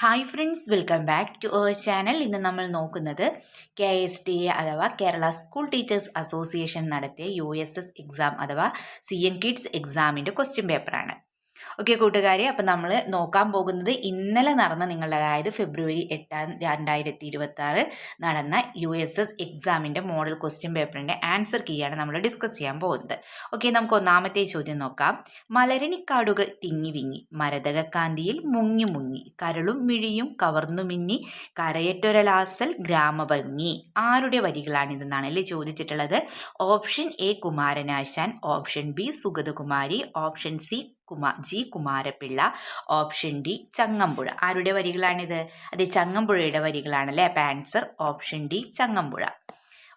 Hi friends, welcome back to our channel. ഇന്ന് നമ്മൾ നോക്കുന്നത് KSTA അഥവാ കേരള സ്കൂൾ ടീച്ചേഴ്സ് അസോസിയേഷൻ നടത്തിയ USS എക്സാം അഥവാ CM കിഡ്സ് എക്സാമിൻ്റെ ക്വസ്റ്റ്യൻ പേപ്പറാണ്. ഓക്കെ കൂട്ടുകാരെ, അപ്പം നമ്മൾ നോക്കാൻ പോകുന്നത് ഇന്നലെ നടന്ന നിങ്ങളുടെ, അതായത് ഫെബ്രുവരി 8, 2026 നടന്ന USS എക്സാമിൻ്റെ മോഡൽ ക്വസ്റ്റ്യൻ പേപ്പറിൻ്റെ ആൻസർ കീയാണ് നമ്മൾ ഡിസ്കസ് ചെയ്യാൻ പോകുന്നത്. ഓക്കെ, നമുക്ക് ഒന്നാമത്തെ ചോദ്യം നോക്കാം. മലരണിക്കാടുകൾ തിങ്ങി വിങ്ങി, മരതകക്കാന്തിയിൽ മുങ്ങി മുങ്ങി, കരളും മിഴിയും കവർന്നു മിന്നി, കരയറ്റൊരലാസൽ ഗ്രാമഭംഗി. ആരുടെ വരികളാണിതെന്നാണ് അല്ലേ ചോദിച്ചിട്ടുള്ളത്. Option A Kumaranasan, option B Sugathakumari, option C G Kumara Pillai, option D Changampuzha. ആരുടെ വരികളാണിത്? അത് ചങ്ങമ്പുഴയുടെ വരികളാണല്ലേ. അപ്പം answer option D Changampuzha.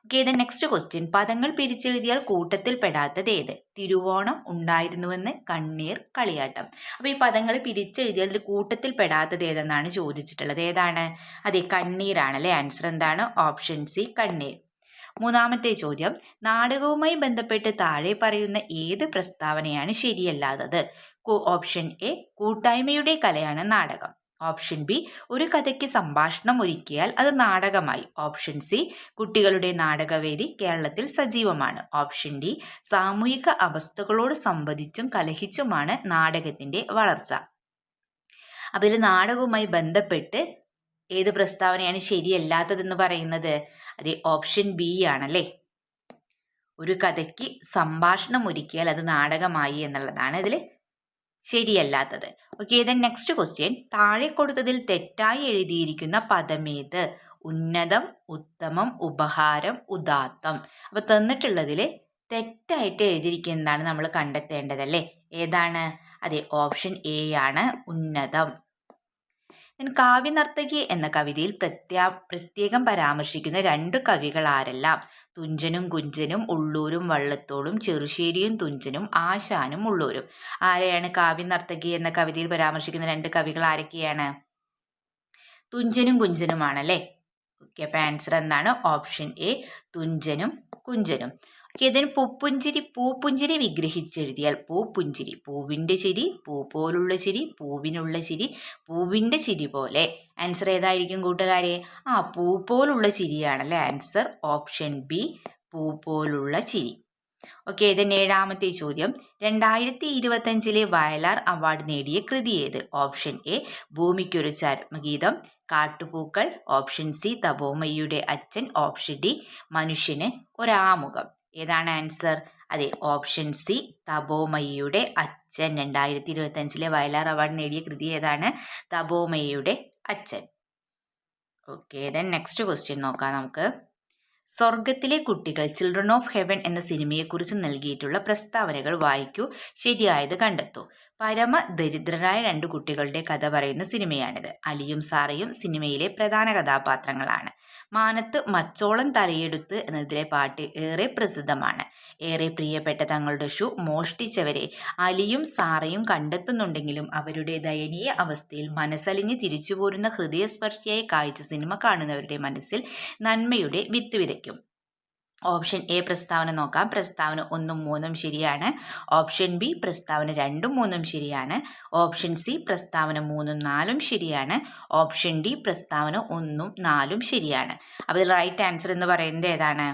Okay, the next question. പദങ്ങൾ പിരിച്ചെഴുതിയാൽ കൂട്ടത്തിൽ പെടാത്തത് ഏത്? തിരുവോണം ഉണ്ടായിരുന്നുവെന്ന് കണ്ണീർ കളിയാട്ടം. അപ്പോൾ ഈ പദങ്ങൾ പിരിച്ചെഴുതിയാൽ അതിൽ കൂട്ടത്തിൽ പെടാത്തത് ഏതെന്നാണ് ചോദിച്ചിട്ടുള്ളത്. ഏതാണ്? അതെ, കണ്ണീരാണല്ലേ. ആൻസർ എന്താണ്? ഓപ്ഷൻ സി കണ്ണീർ. മൂന്നാമത്തെ ചോദ്യം. നാടകവുമായി ബന്ധപ്പെട്ട് താഴെ പറയുന്ന ഏത് പ്രസ്താവനയാണ് ശരിയല്ലാത്തത്? ഓപ്ഷൻ എ കൂട്ടായ്മയുടെ കലയാണ് നാടകം, ഓപ്ഷൻ ബി ഒരു കഥയ്ക്ക് സംഭാഷണം ഒരുക്കിയാൽ അത് നാടകമായി, ഓപ്ഷൻ സി കുട്ടികളുടെ നാടകവേദി കേരളത്തിൽ സജീവമാണ്, ഓപ്ഷൻ ഡി സാമൂഹിക അവസ്ഥകളോട് സംവദിച്ചും കലഹിച്ചുമാണ് നാടകത്തിന്റെ വളർച്ച. അപ്പോൾ ഇതിൽ നാടകവുമായി ബന്ധപ്പെട്ട് ഏത് പ്രസ്താവനയാണ് ശരിയല്ലാത്തതെന്ന് പറയുന്നത്? അതെ, ഓപ്ഷൻ ബി ആണല്ലേ. ഒരു കഥയ്ക്ക് സംഭാഷണം ഒരുക്കിയാൽ അത് നാടകമായി എന്നുള്ളതാണ് ഇതിൽ ശരിയല്ലാത്തത്. Okay, then next question. താഴെ കൊടുത്തതിൽ തെറ്റായി എഴുതിയിരിക്കുന്ന പദമേത്? ഉന്നതം, ഉത്തമം, ഉപഹാരം, ഉദാത്തം. അപ്പൊ തന്നിട്ടുള്ളതിൽ തെറ്റായിട്ട് എഴുതിയിരിക്കുന്നതാണ് നമ്മൾ കണ്ടെത്തേണ്ടതല്ലേ. ഏതാണ്? അതെ, ഓപ്ഷൻ എ ആണ് ഉന്നതം. കാവ്യനർത്തകി എന്ന കവിതയിൽ പ്രത്യേകം പരാമർശിക്കുന്ന രണ്ട് കവികൾ ആരെല്ലാം? തുഞ്ചനും കുഞ്ചനും, ഉള്ളൂരും വള്ളത്തോളും, ചെറുശ്ശേരിയും തുഞ്ചനും, ആശാനും ഉള്ളൂരും. ആരെയാണ് കാവ്യനർത്തകി എന്ന കവിതയിൽ പരാമർശിക്കുന്ന രണ്ട് കവികൾ? ആരൊക്കെയാണ്? തുഞ്ചനും കുഞ്ചനുമാണല്ലേ. ഓക്കെ, അപ്പൊ ആൻസർ എന്താണ്? ഓപ്ഷൻ എ തുഞ്ചനും കുഞ്ചനും. ഇതിന് പൂപ്പുഞ്ചിരി വിഗ്രഹിച്ചെഴുതിയാൽ പൂപ്പുഞ്ചിരി, പൂവിൻ്റെ ചിരി, പൂ പോലുള്ള ചിരി, പൂവിനുള്ള ചിരി, പൂവിൻ്റെ ചിരി പോലെ. ആൻസർ ഏതായിരിക്കും കൂട്ടുകാരെ? പൂ പോലുള്ള ചിരിയാണല്ലേ ആൻസർ. ഓപ്ഷൻ ബി പൂ പോലുള്ള ചിരി. ഓക്കെ, ഇതിന് ഏഴാമത്തെ ചോദ്യം. 2025 വയലാർ അവാർഡ് നേടിയ കൃതി ഏത്? ഓപ്ഷൻ എ ഭൂമിക്കൊരു ചരമഗീതം, കാട്ടുപൂക്കൾ, ഓപ്ഷൻ സി തപോമയ്യുടെ അച്ഛൻ, ഓപ്ഷൻ ഡി മനുഷ്യന് ഒരാമുഖം. ഏതാണ് ആൻസർ? അതെ, ഓപ്ഷൻ സി തപോമയ്യുടെ അച്ഛൻ. 2025 വയലാർ അവാർഡ് നേടിയ കൃതി ഏതാണ്? തപോമയ്യുടെ അച്ഛൻ. ഓക്കെ, ദെൻ നെക്സ്റ്റ് ക്വസ്റ്റ്യൻ നോക്കാം നമുക്ക്. സ്വർഗത്തിലെ കുട്ടികൾ, ചിൽഡ്രൻ ഓഫ് ഹെവൻ എന്ന സിനിമയെക്കുറിച്ച് നൽകിയിട്ടുള്ള പ്രസ്താവനകൾ വായിക്കൂ, ശരിയായത് കണ്ടെത്തൂ. പരമ ദരിദ്രരായ രണ്ട് കുട്ടികളുടെ കഥ പറയുന്ന സിനിമയാണിത്. അലിയും സാറയും സിനിമയിലെ പ്രധാന കഥാപാത്രങ്ങളാണ്. മാനത്ത് മച്ചോളം തലയെടുത്ത് എന്നതിലെ പാട്ട് ഏറെ പ്രസിദ്ധമാണ്. ഏറെ പ്രിയപ്പെട്ട തങ്ങളുടെ ഷൂ മോഷ്ടിച്ചവരെ അലിയും സാറയും കണ്ടെത്തുന്നുണ്ടെങ്കിലും അവരുടെ ദയനീയ അവസ്ഥയിൽ മനസ്സലിഞ്ഞ് തിരിച്ചു പോരുന്ന ഹൃദയസ്പർശിയായ കാഴ്ച സിനിമ കാണുന്നവരുടെ മനസ്സിൽ നന്മയുടെ വിത്ത് വിതയ്ക്കും. ഓപ്ഷൻ എ പ്രസ്താവന നോക്കാം. പ്രസ്താവന 1ഉം 3ഉം ശരിയാണ്. ഓപ്ഷൻ ബി പ്രസ്താവന 2ഉം 3ഉം ശരിയാണ്. ഓപ്ഷൻ സി പ്രസ്താവന 3ഉം 4ഉം ശരിയാണ്. ഓപ്ഷൻ ഡി പ്രസ്താവന 1ഉം 4ഉം ശരിയാണ്. അപ്പോൾ റൈറ്റ് ആൻസർ എന്ന് പറയുന്നത് ഏതാണ്?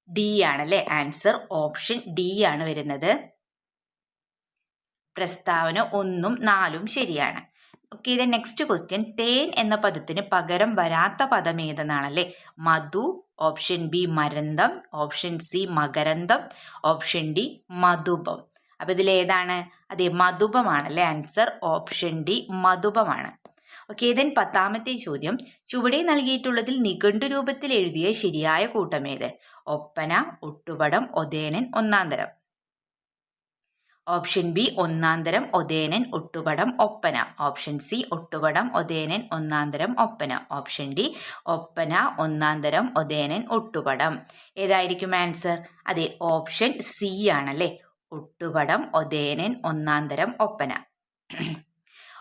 ഡി ആണല്ലേ. ആൻസർ ഓപ്ഷൻ ഡി ആണ് വരുന്നത്. പ്രസ്താവന 1ഉം 4ഉം ശരിയാണ്. ഓക്കെ, ഇത് നെക്സ്റ്റ് ക്വസ്റ്റ്യൻ. തേൻ എന്ന പദത്തിന് പകരം വരാത്ത പദം ഏതെന്നാണല്ലേ. മധു, ഓപ്ഷൻ ബി മരന്തം, ഓപ്ഷൻ സി മകരന്തം, ഓപ്ഷൻ ഡി മധുപം. അപ്പൊ ഇതിൽ ഏതാണ്? അതെ, മധുപമാണല്ലേ ആൻസർ. ഓപ്ഷൻ ഡി മധുപമാണ്. ഓക്കെ, ദെൻ 10ാമത്തെ ചോദ്യം. ചുവടെ നൽകിയിട്ടുള്ളതിൽ നിഘണ്ടു രൂപത്തിൽ എഴുതിയ ശരിയായ കൂട്ടമേത്? ഒപ്പന, ഒട്ടുപടം, ഒതേനൻ, ഒന്നാന്തരം. ഓപ്ഷൻ ബി ഒന്നാന്തരം, ഒതേനൻ, ഒട്ടുപടം, ഒപ്പന. ഓപ്ഷൻ സി ഒട്ടുപടം, ഒതേനൻ, ഒന്നാന്തരം, ഒപ്പന. ഓപ്ഷൻ ഡി ഒപ്പന, ഒന്നാന്തരം, ഒതേനൻ, ഒട്ടുപടം. ഏതായിരിക്കും ആൻസർ? അതെ, ഓപ്ഷൻ സി ആണല്ലേ. ഒട്ടുപടം, ഒതേനൻ, ഒന്നാന്തരം, ഒപ്പന.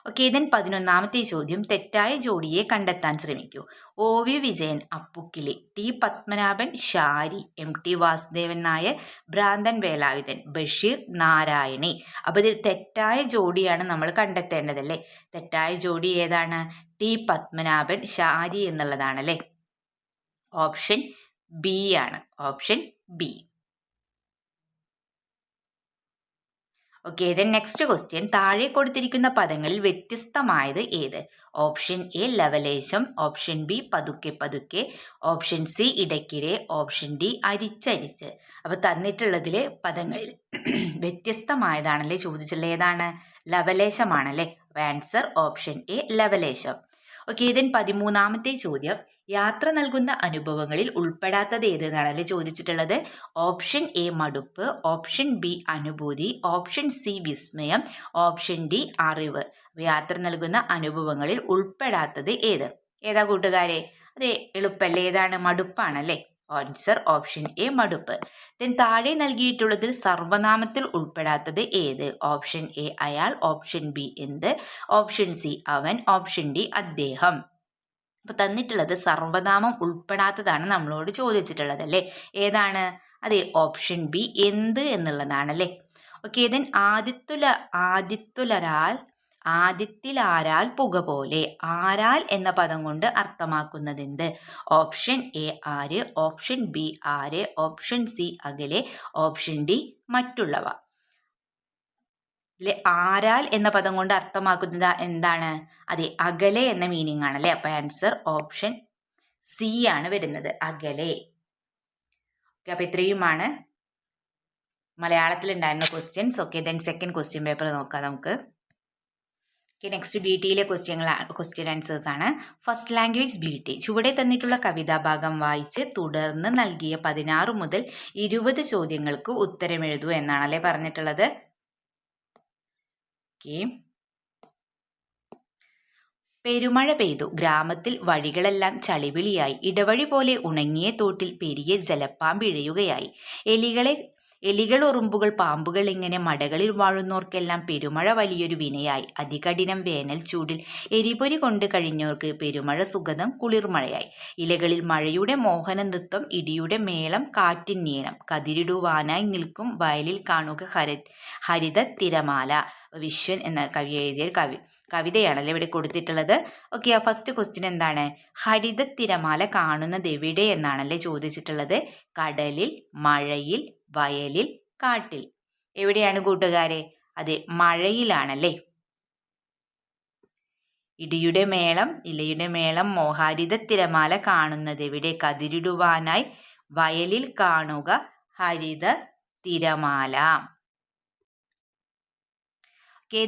ഓക്കെ, ദെൻ 11ാമത്തെ ചോദ്യം, തെറ്റായ ജോഡിയെ കണ്ടെത്താൻ ശ്രമിക്കൂ. OV Vijayan Appukkili, T Padmanabhan Shari, MT Vasudevan Nair Bhranthan Velayudhan, Basheer Narayani. അപ്പോൾ ഇതിൽ തെറ്റായ ജോഡിയാണ് നമ്മൾ കണ്ടെത്തേണ്ടതല്ലേ. തെറ്റായ ജോഡി ഏതാണ്? ടി പത്മനാഭൻ ശാരി എന്നുള്ളതാണല്ലേ. ഓപ്ഷൻ ബി ആണ്. Option B. Okay, then next question, താഴെ കൊടുത്തിരിക്കുന്ന പദങ്ങളിൽ വ്യത്യസ്തമായത് ഏത്? ഓപ്ഷൻ എ ലവലേശം, ഓപ്ഷൻ ബി പതുക്കെ പതുക്കെ, ഓപ്ഷൻ സി ഇടയ്ക്കിടെ, ഓപ്ഷൻ ഡി അരിച്ചരിച്ച്. അപ്പോൾ തന്നിട്ടുള്ളതിൽ പദങ്ങളിൽ വ്യത്യസ്തമായതാണല്ലേ ചോദിച്ചുള്ളത്. ഏതാണ്? ലവലേശമാണല്ലേ. ആൻസർ ഓപ്ഷൻ എ ലവലേശം. ഓക്കെ, ദെൻ 13ാമത്തെ ചോദ്യം, യാത്ര നൽകുന്ന അനുഭവങ്ങളിൽ ഉൾപ്പെടാത്തത് ഏതെന്നാണല്ലേ ചോദിച്ചിട്ടുള്ളത്. ഓപ്ഷൻ എ മടുപ്പ്, ഓപ്ഷൻ ബി അനുഭൂതി, ഓപ്ഷൻ സി വിസ്മയം, ഓപ്ഷൻ ഡി അറിവ്. യാത്ര നൽകുന്ന അനുഭവങ്ങളിൽ ഉൾപ്പെടാത്തത് ഏത്? ഏതാ കൂട്ടുകാരെ? അതെ, എളുപ്പല്ലേ. ഏതാണ്? മടുപ്പാണല്ലേ. ആൻസർ ഓപ്ഷൻ എ മടുപ്പ്. ദെൻ താഴെ നൽകിയിട്ടുള്ളതിൽ സർവനാമത്തിൽ ഉൾപ്പെടാത്തത് ഏത്? ഓപ്ഷൻ എ അയാൾ, ഓപ്ഷൻ ബി എന്ത്, ഓപ്ഷൻ സി അവൻ, ഓപ്ഷൻ ഡി അദ്ദേഹം. അപ്പോൾ തന്നിട്ടുള്ളത് സർവനാമം ഉൾപ്പെടാത്തതാണ് നമ്മളോട് ചോദിച്ചിട്ടുള്ളത് അല്ലേ. ഏതാണ്? അതെ, ഓപ്ഷൻ ബി എന്ത് എന്നുള്ളതാണല്ലേ. ഓക്കെ, ദെൻ ആദിത്യലാരാൽ പുക പോലെ. ആരാൽ എന്ന പദം കൊണ്ട് അർത്ഥമാക്കുന്നത് എന്ത്? ഓപ്ഷൻ എ ആര്, ഓപ്ഷൻ ബി ആര്, ഓപ്ഷൻ സി അകലെ, ഓപ്ഷൻ ഡി മറ്റുള്ളവ. ഇതിലെ ആരാൽ എന്ന പദം കൊണ്ട് അർത്ഥമാക്കുന്നത് എന്താണ്? അതെ, അകലെ എന്ന മീനിങ് ആണല്ലേ. അപ്പൊ ആൻസർ ഓപ്ഷൻ സി ആണ് വരുന്നത്, അകലെ. ഓക്കെ, അപ്പൊ ഇത്രയുമാണ് മലയാളത്തിൽ ഉണ്ടായിരുന്ന questions. Okay, then second question paper നോക്കാം നമുക്ക്. ഓക്കെ, നെക്സ്റ്റ് BTയിലെ ക്വസ്റ്റ്യൻ ആൻസേഴ്സ് ആണ്. First language BT. ചുവടെ തന്നിട്ടുള്ള കവിതാഭാഗം വായിച്ച് തുടർന്ന് നൽകിയ 16 മുതൽ 20 ചോദ്യങ്ങൾക്ക് ഉത്തരമെഴുതൂ എന്നാണല്ലേ പറഞ്ഞിട്ടുള്ളത്. പെരുമഴ പെയ്തു, ഗ്രാമത്തിൽ വഴികളെല്ലാം ചളിവിളിയായി, ഇടവഴി പോലെ ഉണങ്ങിയ തോട്ടിൽ പെരിയ ജലപ്പാമ്പിഴയുകയായി. എലികൾ ഉറുമ്പുകൾ പാമ്പുകൾ ഇങ്ങനെ മടകളിൽ വാഴുന്നോർക്കെല്ലാം പെരുമഴ വലിയൊരു വിനയായി. അതികഠിനം വേനൽ ചൂടിൽ എരിപൊരി കൊണ്ട് കഴിഞ്ഞവർക്ക് പെരുമഴ സുഗതം കുളിർമഴയായി. ഇലകളിൽ മഴയുടെ മോഹന നൃത്തം, ഇടിയുടെ മേളം, കാറ്റിൻ നീണം, കതിരിടുവാനായി നിൽക്കും വയലിൽ കാണുക ഹരിത തിരമാല. വിശ്വൻ എന്ന കവി എഴുതിയ കവിതയാണല്ലോ ഇവിടെ കൊടുത്തിട്ടുള്ളത്. ഓക്കെ, ആ ഫസ്റ്റ് ക്വസ്റ്റ്യൻ എന്താണ്? ഹരിത തിരമാല കാണുന്നത് എവിടെ എന്നാണല്ലേ ചോദിച്ചിട്ടുള്ളത്. കടലിൽ, മഴയിൽ, വയലിൽ, കാട്ടിൽ. എവിടെയാണ് കൂട്ടുകാരെ? അതെ, മഴയിലാണല്ലേ. ഇടിയുടെ മേളം, ഇലയുടെ മേളം, ഹരിത തിരമാല കാണുന്നത് എവിടെ? കതിരിടുവാനായി വയലിൽ കാണുക ഹരിത തിരമാല.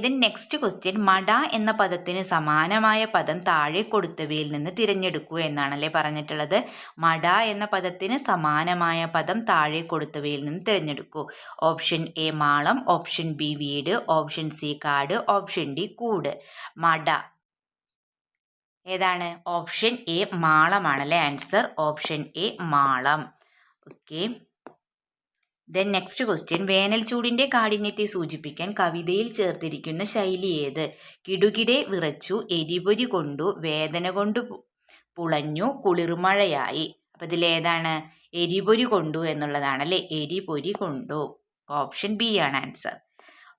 ദെൻ നെക്സ്റ്റ് ക്വസ്റ്റ്യൻ, മട എന്ന പദത്തിന് സമാനമായ പദം താഴെ കൊടുത്തവയിൽ നിന്ന് തിരഞ്ഞെടുക്കൂ എന്നാണല്ലേ പറഞ്ഞിട്ടുള്ളത്. മട എന്ന പദത്തിന് സമാനമായ പദം താഴെ കൊടുത്തവയിൽ നിന്ന് തിരഞ്ഞെടുക്കൂ. ഓപ്ഷൻ എ മാളം, ഓപ്ഷൻ ബി വീട്, ഓപ്ഷൻ സി കാട്, ഓപ്ഷൻ ഡി കൂട്. മട ഏതാണ്? ഓപ്ഷൻ എ മാളമാണല്ലേ. ആൻസർ ഓപ്ഷൻ എ മാളം. ഓക്കെ, ദെൻ നെക്സ്റ്റ് ക്വസ്റ്റ്യൻ, വേനൽ ചൂടിന്റെ കാഠിന്യത്തെ സൂചിപ്പിക്കാൻ കവിതയിൽ ചേർത്തിരിക്കുന്ന ശൈലി ഏത്? കിടുകിടെ വിറച്ചു, എരിപൊരി കൊണ്ടു, വേദന കൊണ്ട് പുളഞ്ഞു, കുളിർമഴയായി. അപ്പൊ ഇതിലേതാണ്? എരിപൊരി കൊണ്ടു എന്നുള്ളതാണല്ലേ. എരിപൊരി കൊണ്ടു. ഓപ്ഷൻ ബി ആണ് answer.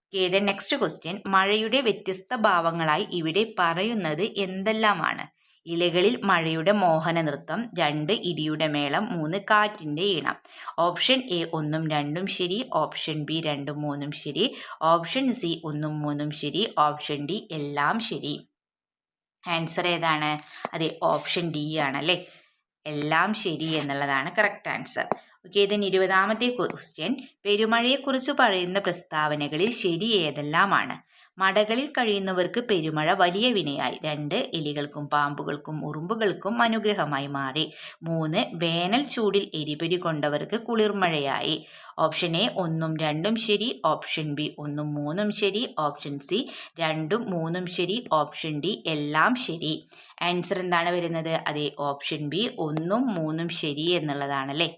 Okay, then next question, മഴയുടെ വ്യത്യസ്ത ഭാവങ്ങളായി ഇവിടെ പറയുന്നത് എന്തെല്ലാമാണ്? ഇലകളിൽ മഴയുടെ മോഹന നൃത്തം, 2 ഇടിയുടെ മേളം, 3 കാറ്റിന്റെ ഈണം. ഓപ്ഷൻ എ 1ഉം 2ഉം ശരി, ഓപ്ഷൻ ബി 2ഉം 3ഉം ശരി, ഓപ്ഷൻ സി 1ഉം 3ഉം ശരി, ഓപ്ഷൻ ഡി എല്ലാം ശരി. ആൻസർ ഏതാണ്? അതെ, ഓപ്ഷൻ ഡി ആണല്ലേ. എല്ലാം ശരി എന്നുള്ളതാണ് കറക്റ്റ് ആൻസർ. ഓക്കെ, ഇതിന് 20ാമത്തെ ക്വസ്റ്റ്യൻ, പെരുമഴയെക്കുറിച്ച് പറയുന്ന പ്രസ്താവനകളിൽ ശരി ഏതെല്ലാമാണ്? മടകളിൽ കഴിയുന്നവർക്ക് പെരുമഴ വലിയ വിനയായി. 2 എലികൾക്കും പാമ്പുകൾക്കും ഉറുമ്പുകൾക്കും അനുഗ്രഹമായി മാറി. 3 വേനൽ ചൂടിൽ എരിപൊരി കൊണ്ടവർക്ക് കുളിർമഴയായി. ഓപ്ഷൻ എ 1ഉം 2ഉം ശരി, ഓപ്ഷൻ ബി 1ഉം 3ഉം ശരി, ഓപ്ഷൻ സി 2ഉം 3ഉം ശരി, ഓപ്ഷൻ ഡി എല്ലാം ശരി. ആൻസർ എന്താണ് വരുന്നത്? അതെ, ഓപ്ഷൻ ബി 1ഉം 3ഉം ശരി എന്നുള്ളതാണല്ലേ.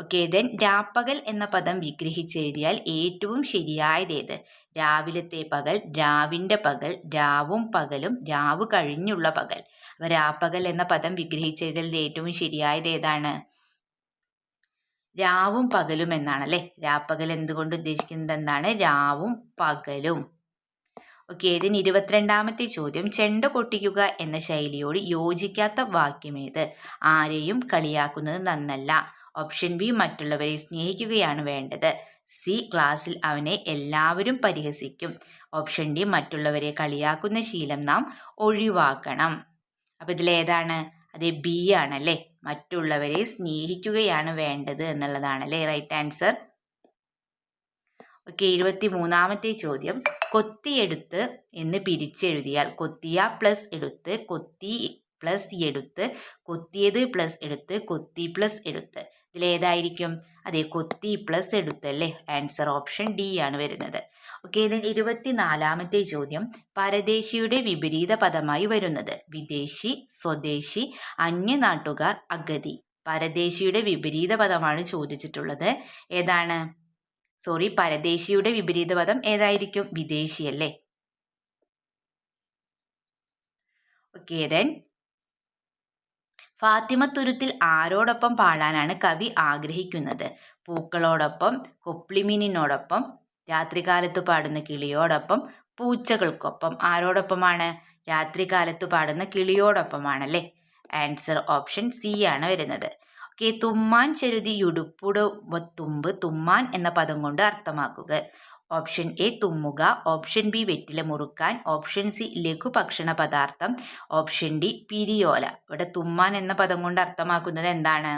ഓക്കെ, ദെൻ രാപ്പകൽ എന്ന പദം വിഗ്രഹിച്ചെഴുതിയാൽ ഏറ്റവും ശരിയായതേത്? രാവിലത്തെ പകൽ, രാവിൻ്റെ പകൽ, രാവും പകലും, രാവ് കഴിഞ്ഞുള്ള പകൽ. അപ്പോൾ രാപ്പകൽ എന്ന പദം വിഗ്രഹിച്ചെഴുതലിൽ ഏറ്റവും ശരിയായത് ഏതാണ്? രാവും പകലും എന്നാണ് അല്ലേ. രാപ്പകൽ എന്തുകൊണ്ട് ഉദ്ദേശിക്കുന്നത് എന്താണ്? രാവും പകലും. ഓക്കെ, ഇതിന് 22ാമത്തെ ചോദ്യം, ചെണ്ട പൊട്ടിക്കുക എന്ന ശൈലിയോട് യോജിക്കാത്ത വാക്യമേത്? ആരെയും കളിയാക്കുന്നത് നന്നല്ല. ഓപ്ഷൻ ബി, മറ്റുള്ളവരെ സ്നേഹിക്കുകയാണ് വേണ്ടത്. സി, ക്ലാസ്സിൽ അവനെ എല്ലാവരും പരിഹസിക്കും. ഓപ്ഷൻ ഡി, മറ്റുള്ളവരെ കളിയാക്കുന്ന ശീലം നാം ഒഴിവാക്കണം. അപ്പോൾ ഇതിലേതാണ്? അത് ബി ആണല്ലേ. മറ്റുള്ളവരെ സ്നേഹിക്കുകയാണ് വേണ്ടത് എന്നുള്ളതാണല്ലേ റൈറ്റ് ആൻസർ. ഓക്കെ, 23ാമത്തെ ചോദ്യം, കൊത്തിയെടുത്ത് എന്ന് പിരിച്ചെഴുതിയാൽ കൊത്തിയ പ്ലസ് എടുത്ത്, കൊത്തി പ്ലസ് എടുത്ത്, കൊത്തിയത് പ്ലസ് എടുത്ത്, കൊത്തി പ്ലസ് എടുത്ത്. ഇതിലേതായിരിക്കും? അതെ, കൊത്തി പ്ലസ് എടുത്ത് അല്ലേ. ആൻസർ ഓപ്ഷൻ ഡി ആണ് വരുന്നത്. ഓക്കെ, ഇതിൽ 24ാമത്തെ ചോദ്യം, പരദേശിയുടെ വിപരീത പദമായി വരുന്നത്? വിദേശി, സ്വദേശി, അന്യനാട്ടുകാർ, അഗതി. പരദേശിയുടെ വിപരീത പദമാണ് ചോദിച്ചിട്ടുള്ളത്. ഏതാണ്? പരദേശിയുടെ വിപരീത പദം ഏതായിരിക്കും? വിദേശി അല്ലേ. ഓക്കെ, ദെൻ ഫാത്തിമത്തുരുത്തിൽ ആരോടൊപ്പം പാടാനാണ് കവി ആഗ്രഹിക്കുന്നത്? പൂക്കളോടൊപ്പം, കൊപ്ലിമീനിനോടൊപ്പം, രാത്രികാലത്ത് പാടുന്ന കിളിയോടൊപ്പം, പൂച്ചകൾക്കൊപ്പം. ആരോടൊപ്പമാണ്? രാത്രികാലത്ത് പാടുന്ന കിളിയോടൊപ്പമാണല്ലേ. ആൻസർ ഓപ്ഷൻ സി ആണ് വരുന്നത്. ഓക്കെ, തുമ്മാൻ ചെരുതിയുടുപ്പുട തുമ്പ് തുമ്മാൻ എന്ന പദം കൊണ്ട് അർത്ഥമാക്കുക. ഓപ്ഷൻ എ, തുമ്മുക. ഓപ്ഷൻ ബി, വെറ്റില മുറുക്കാൻ. ഓപ്ഷൻ സി, ലഘുഭക്ഷണ പദാർത്ഥം. ഓപ്ഷൻ ഡി, പിരിയോല. ഇവിടെ തുമ്മാൻ എന്ന പദം കൊണ്ട് അർത്ഥമാക്കുന്നത് എന്താണ്?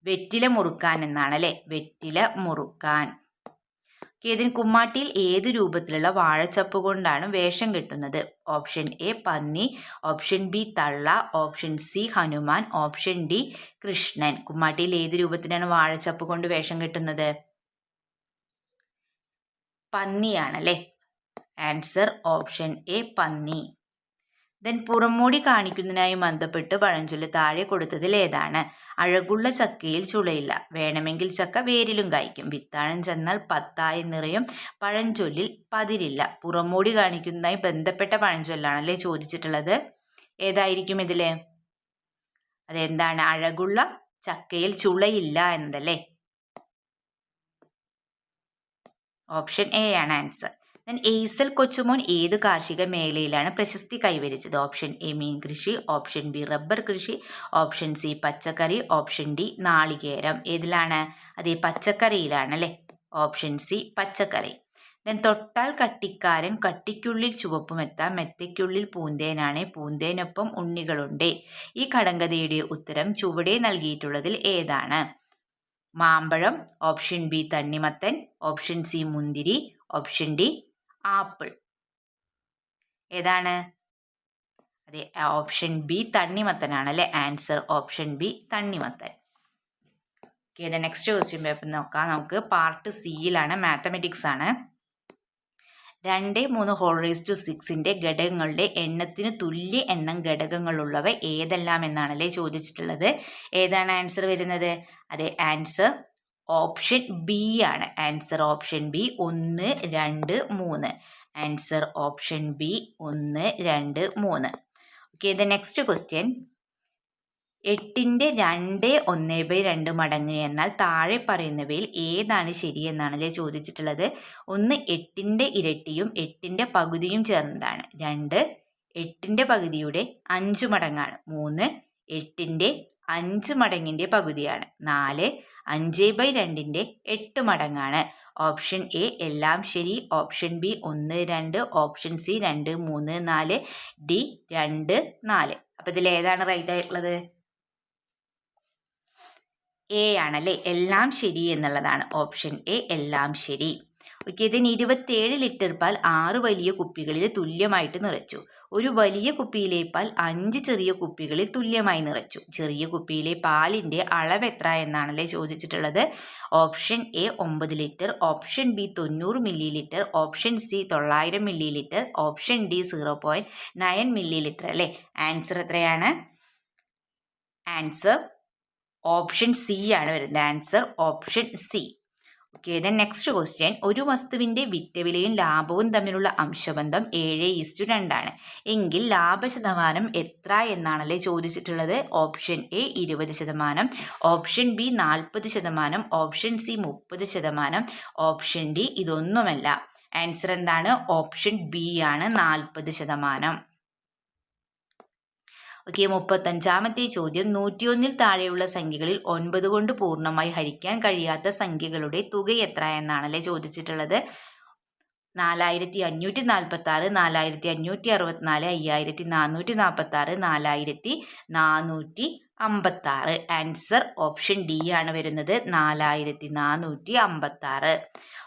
വെറ്റില മുറുക്കാൻ എന്നാണ് അല്ലേ. വെറ്റില മുറുക്കാൻ. ഇതിന് കുമ്മാട്ടിയിൽ ഏതു രൂപത്തിലുള്ള വാഴച്ചപ്പ് കൊണ്ടാണ് വേഷം കെട്ടുന്നത്? ഓപ്ഷൻ എ, പന്നി. ഓപ്ഷൻ ബി, തള്ള. Option C, Hanuman. Option D, Krishnan. കുമ്മാട്ടിയിൽ ഏത് രൂപത്തിലാണ് വാഴച്ചപ്പ് കൊണ്ട് വേഷം കെട്ടുന്നത്? പന്നിയാണല്ലേ. ആൻസർ ഓപ്ഷൻ എ, പന്നി. ദെൻ പുറമോടി കാണിക്കുന്നതിനായി ബന്ധപ്പെട്ട് പഴഞ്ചൊല്ല് താഴെ കൊടുത്തതിൽ ഏതാണ്? അഴകുള്ള ചക്കയിൽ ചുളയില്ല, വേണമെങ്കിൽ ചക്ക വേരിലും കായ്ക്കും, വിത്താഴം ചെന്നാൽ പത്തായി നിറയും, പഴഞ്ചൊല്ലിൽ പതിരില്ല. പുറമോടി കാണിക്കുന്നതായി ബന്ധപ്പെട്ട പഴഞ്ചൊല്ലാണല്ലേ ചോദിച്ചിട്ടുള്ളത്. ഏതായിരിക്കും ഇതില്? അതെന്താണ്? അഴകുള്ള ചക്കയിൽ ചുളയില്ല എന്നതല്ലേ. ഓപ്ഷൻ എ ആണ് ആൻസർ. ദെൻ എയ്സൽ കൊച്ചുമോൻ ഏത് കാർഷിക മേഖലയിലാണ് പ്രശസ്തി കൈവരിച്ചത്? ഓപ്ഷൻ എ, മീൻ കൃഷി. ഓപ്ഷൻ ബി, റബ്ബർ കൃഷി. ഓപ്ഷൻ സി, പച്ചക്കറി. ഓപ്ഷൻ ഡി, നാളികേരം. ഏതിലാണ്? അതേ, പച്ചക്കറിയിലാണ് അല്ലേ. ഓപ്ഷൻ സി, പച്ചക്കറി. ദെൻ തൊട്ടാൽ കട്ടിക്കാരൻ, കട്ടിക്കുള്ളിൽ ചുവപ്പുമെത്ത, മെത്തയ്ക്കുള്ളിൽ പൂന്തേനാണ്, പൂന്തേനൊപ്പം ഉണ്ണികളുണ്ട്. ഈ കടങ്കഥയുടെ ഉത്തരം ചുവടെ നൽകിയിട്ടുള്ളതിൽ ഏതാണ്? മാമ്പഴം. ഓപ്ഷൻ ബി, തണ്ണിമത്തൻ. ഓപ്ഷൻ സി, മുന്തിരി. Option D, apple. ഏതാണ്? അതെ, ഓപ്ഷൻ ബി, തണ്ണിമത്തനാണ് അല്ലേ. ആൻസർ ഓപ്ഷൻ ബി, തണ്ണിമത്തൻ. ഓക്കെ, നെക്സ്റ്റ് ക്വസ്റ്റ്യൻ പേപ്പർ നോക്കാം. നമുക്ക് പാർട്ട് സിയിലാണ്, മാത്തമെറ്റിക്സ് ആണ്. 2, 3 6 ഘടകങ്ങളുടെ എണ്ണത്തിന് തുല്യ എണ്ണം ഘടകങ്ങളുള്ളവ ഏതെല്ലാം എന്നാണല്ലേ ചോദിച്ചിട്ടുള്ളത്. ഏതാണ് ആൻസർ വരുന്നത്? അതെ, ആൻസർ ഓപ്ഷൻ ബി ആണ്. Answer option B, 1, 2, 3. Answer option B, 1, 2, 3. Okay, next question. 8ന്റെ 2 1/2 മടങ്ങ് എന്നാൽ താഴെ പറയുന്നവയിൽ ഏതാണ് ശരി എന്നാണല്ലേ ചോദിച്ചിട്ടുള്ളത്. 1 8ന്റെ ഇരട്ടിയും 8ന്റെ പകുതിയും ചേർന്നതാണ്. 2 8ന്റെ പകുതിയുടെ 5 മടങ്ങാണ്. 3 8ന്റെ 5 മടങ്ങിൻ്റെ പകുതിയാണ്. 4 5/2ന്റെ 8 മടങ്ങാണ്. ഓപ്ഷൻ എ എല്ലാം ശരി. Option B 1, 2. Option C 2, 3, 4. D 2, 4. അപ്പം ഇതിൽ ഏതാണ് റൈറ്റ് ആയിട്ടുള്ളത്? എ ആണല്ലേ. എല്ലാം ശരി എന്നുള്ളതാണ്. ഓപ്ഷൻ എ, എല്ലാം ശരി. ഓക്കെ, ഇതിന് 27 ലിറ്റർ പാൽ 6 വലിയ കുപ്പികളിൽ തുല്യമായിട്ട് നിറച്ചു. ഒരു വലിയ കുപ്പിയിലെ പാൽ 5 ചെറിയ കുപ്പികളിൽ തുല്യമായി നിറച്ചു. ചെറിയ കുപ്പിയിലെ പാലിൻ്റെ അളവ് എത്ര എന്നാണല്ലേ ചോദിച്ചിട്ടുള്ളത്. Option A 9 litre. Option B 90 milli litre. Option C 900 milli litre. Option D 0.9 milli litre അല്ലേ. ആൻസർ എത്രയാണ്? ആൻസർ ഓപ്ഷൻ സി ആണ് വരുന്നത്. Answer option C. Okay, then next question. ഒരു വസ്തുവിൻ്റെ വിറ്റവിലയും ലാഭവും തമ്മിലുള്ള അംശബന്ധം 7:2 ആണ് എങ്കിൽ ലാഭശതമാനം എത്ര എന്നാണല്ലേ ചോദിച്ചിട്ടുള്ളത്. Option A 20%, option B 40%, option C 30%, option D ഇതൊന്നുമല്ല. ആൻസർ എന്താണ്? ഓപ്ഷൻ ബി ആണ് 40%. ഓക്കെ, 35ാമത്തെ ചോദ്യം. 101-ൽ താഴെയുള്ള സംഖ്യകളിൽ 9 കൊണ്ട് പൂർണ്ണമായി ഹരിക്കാൻ കഴിയാത്ത സംഖ്യകളുടെ തുക എത്ര എന്നാണല്ലേ ചോദിച്ചിട്ടുള്ളത്. 4546, 4564, 5446, 4456. ആൻസർ ഓപ്ഷൻ ഡി ആണ് വരുന്നത്, 4456.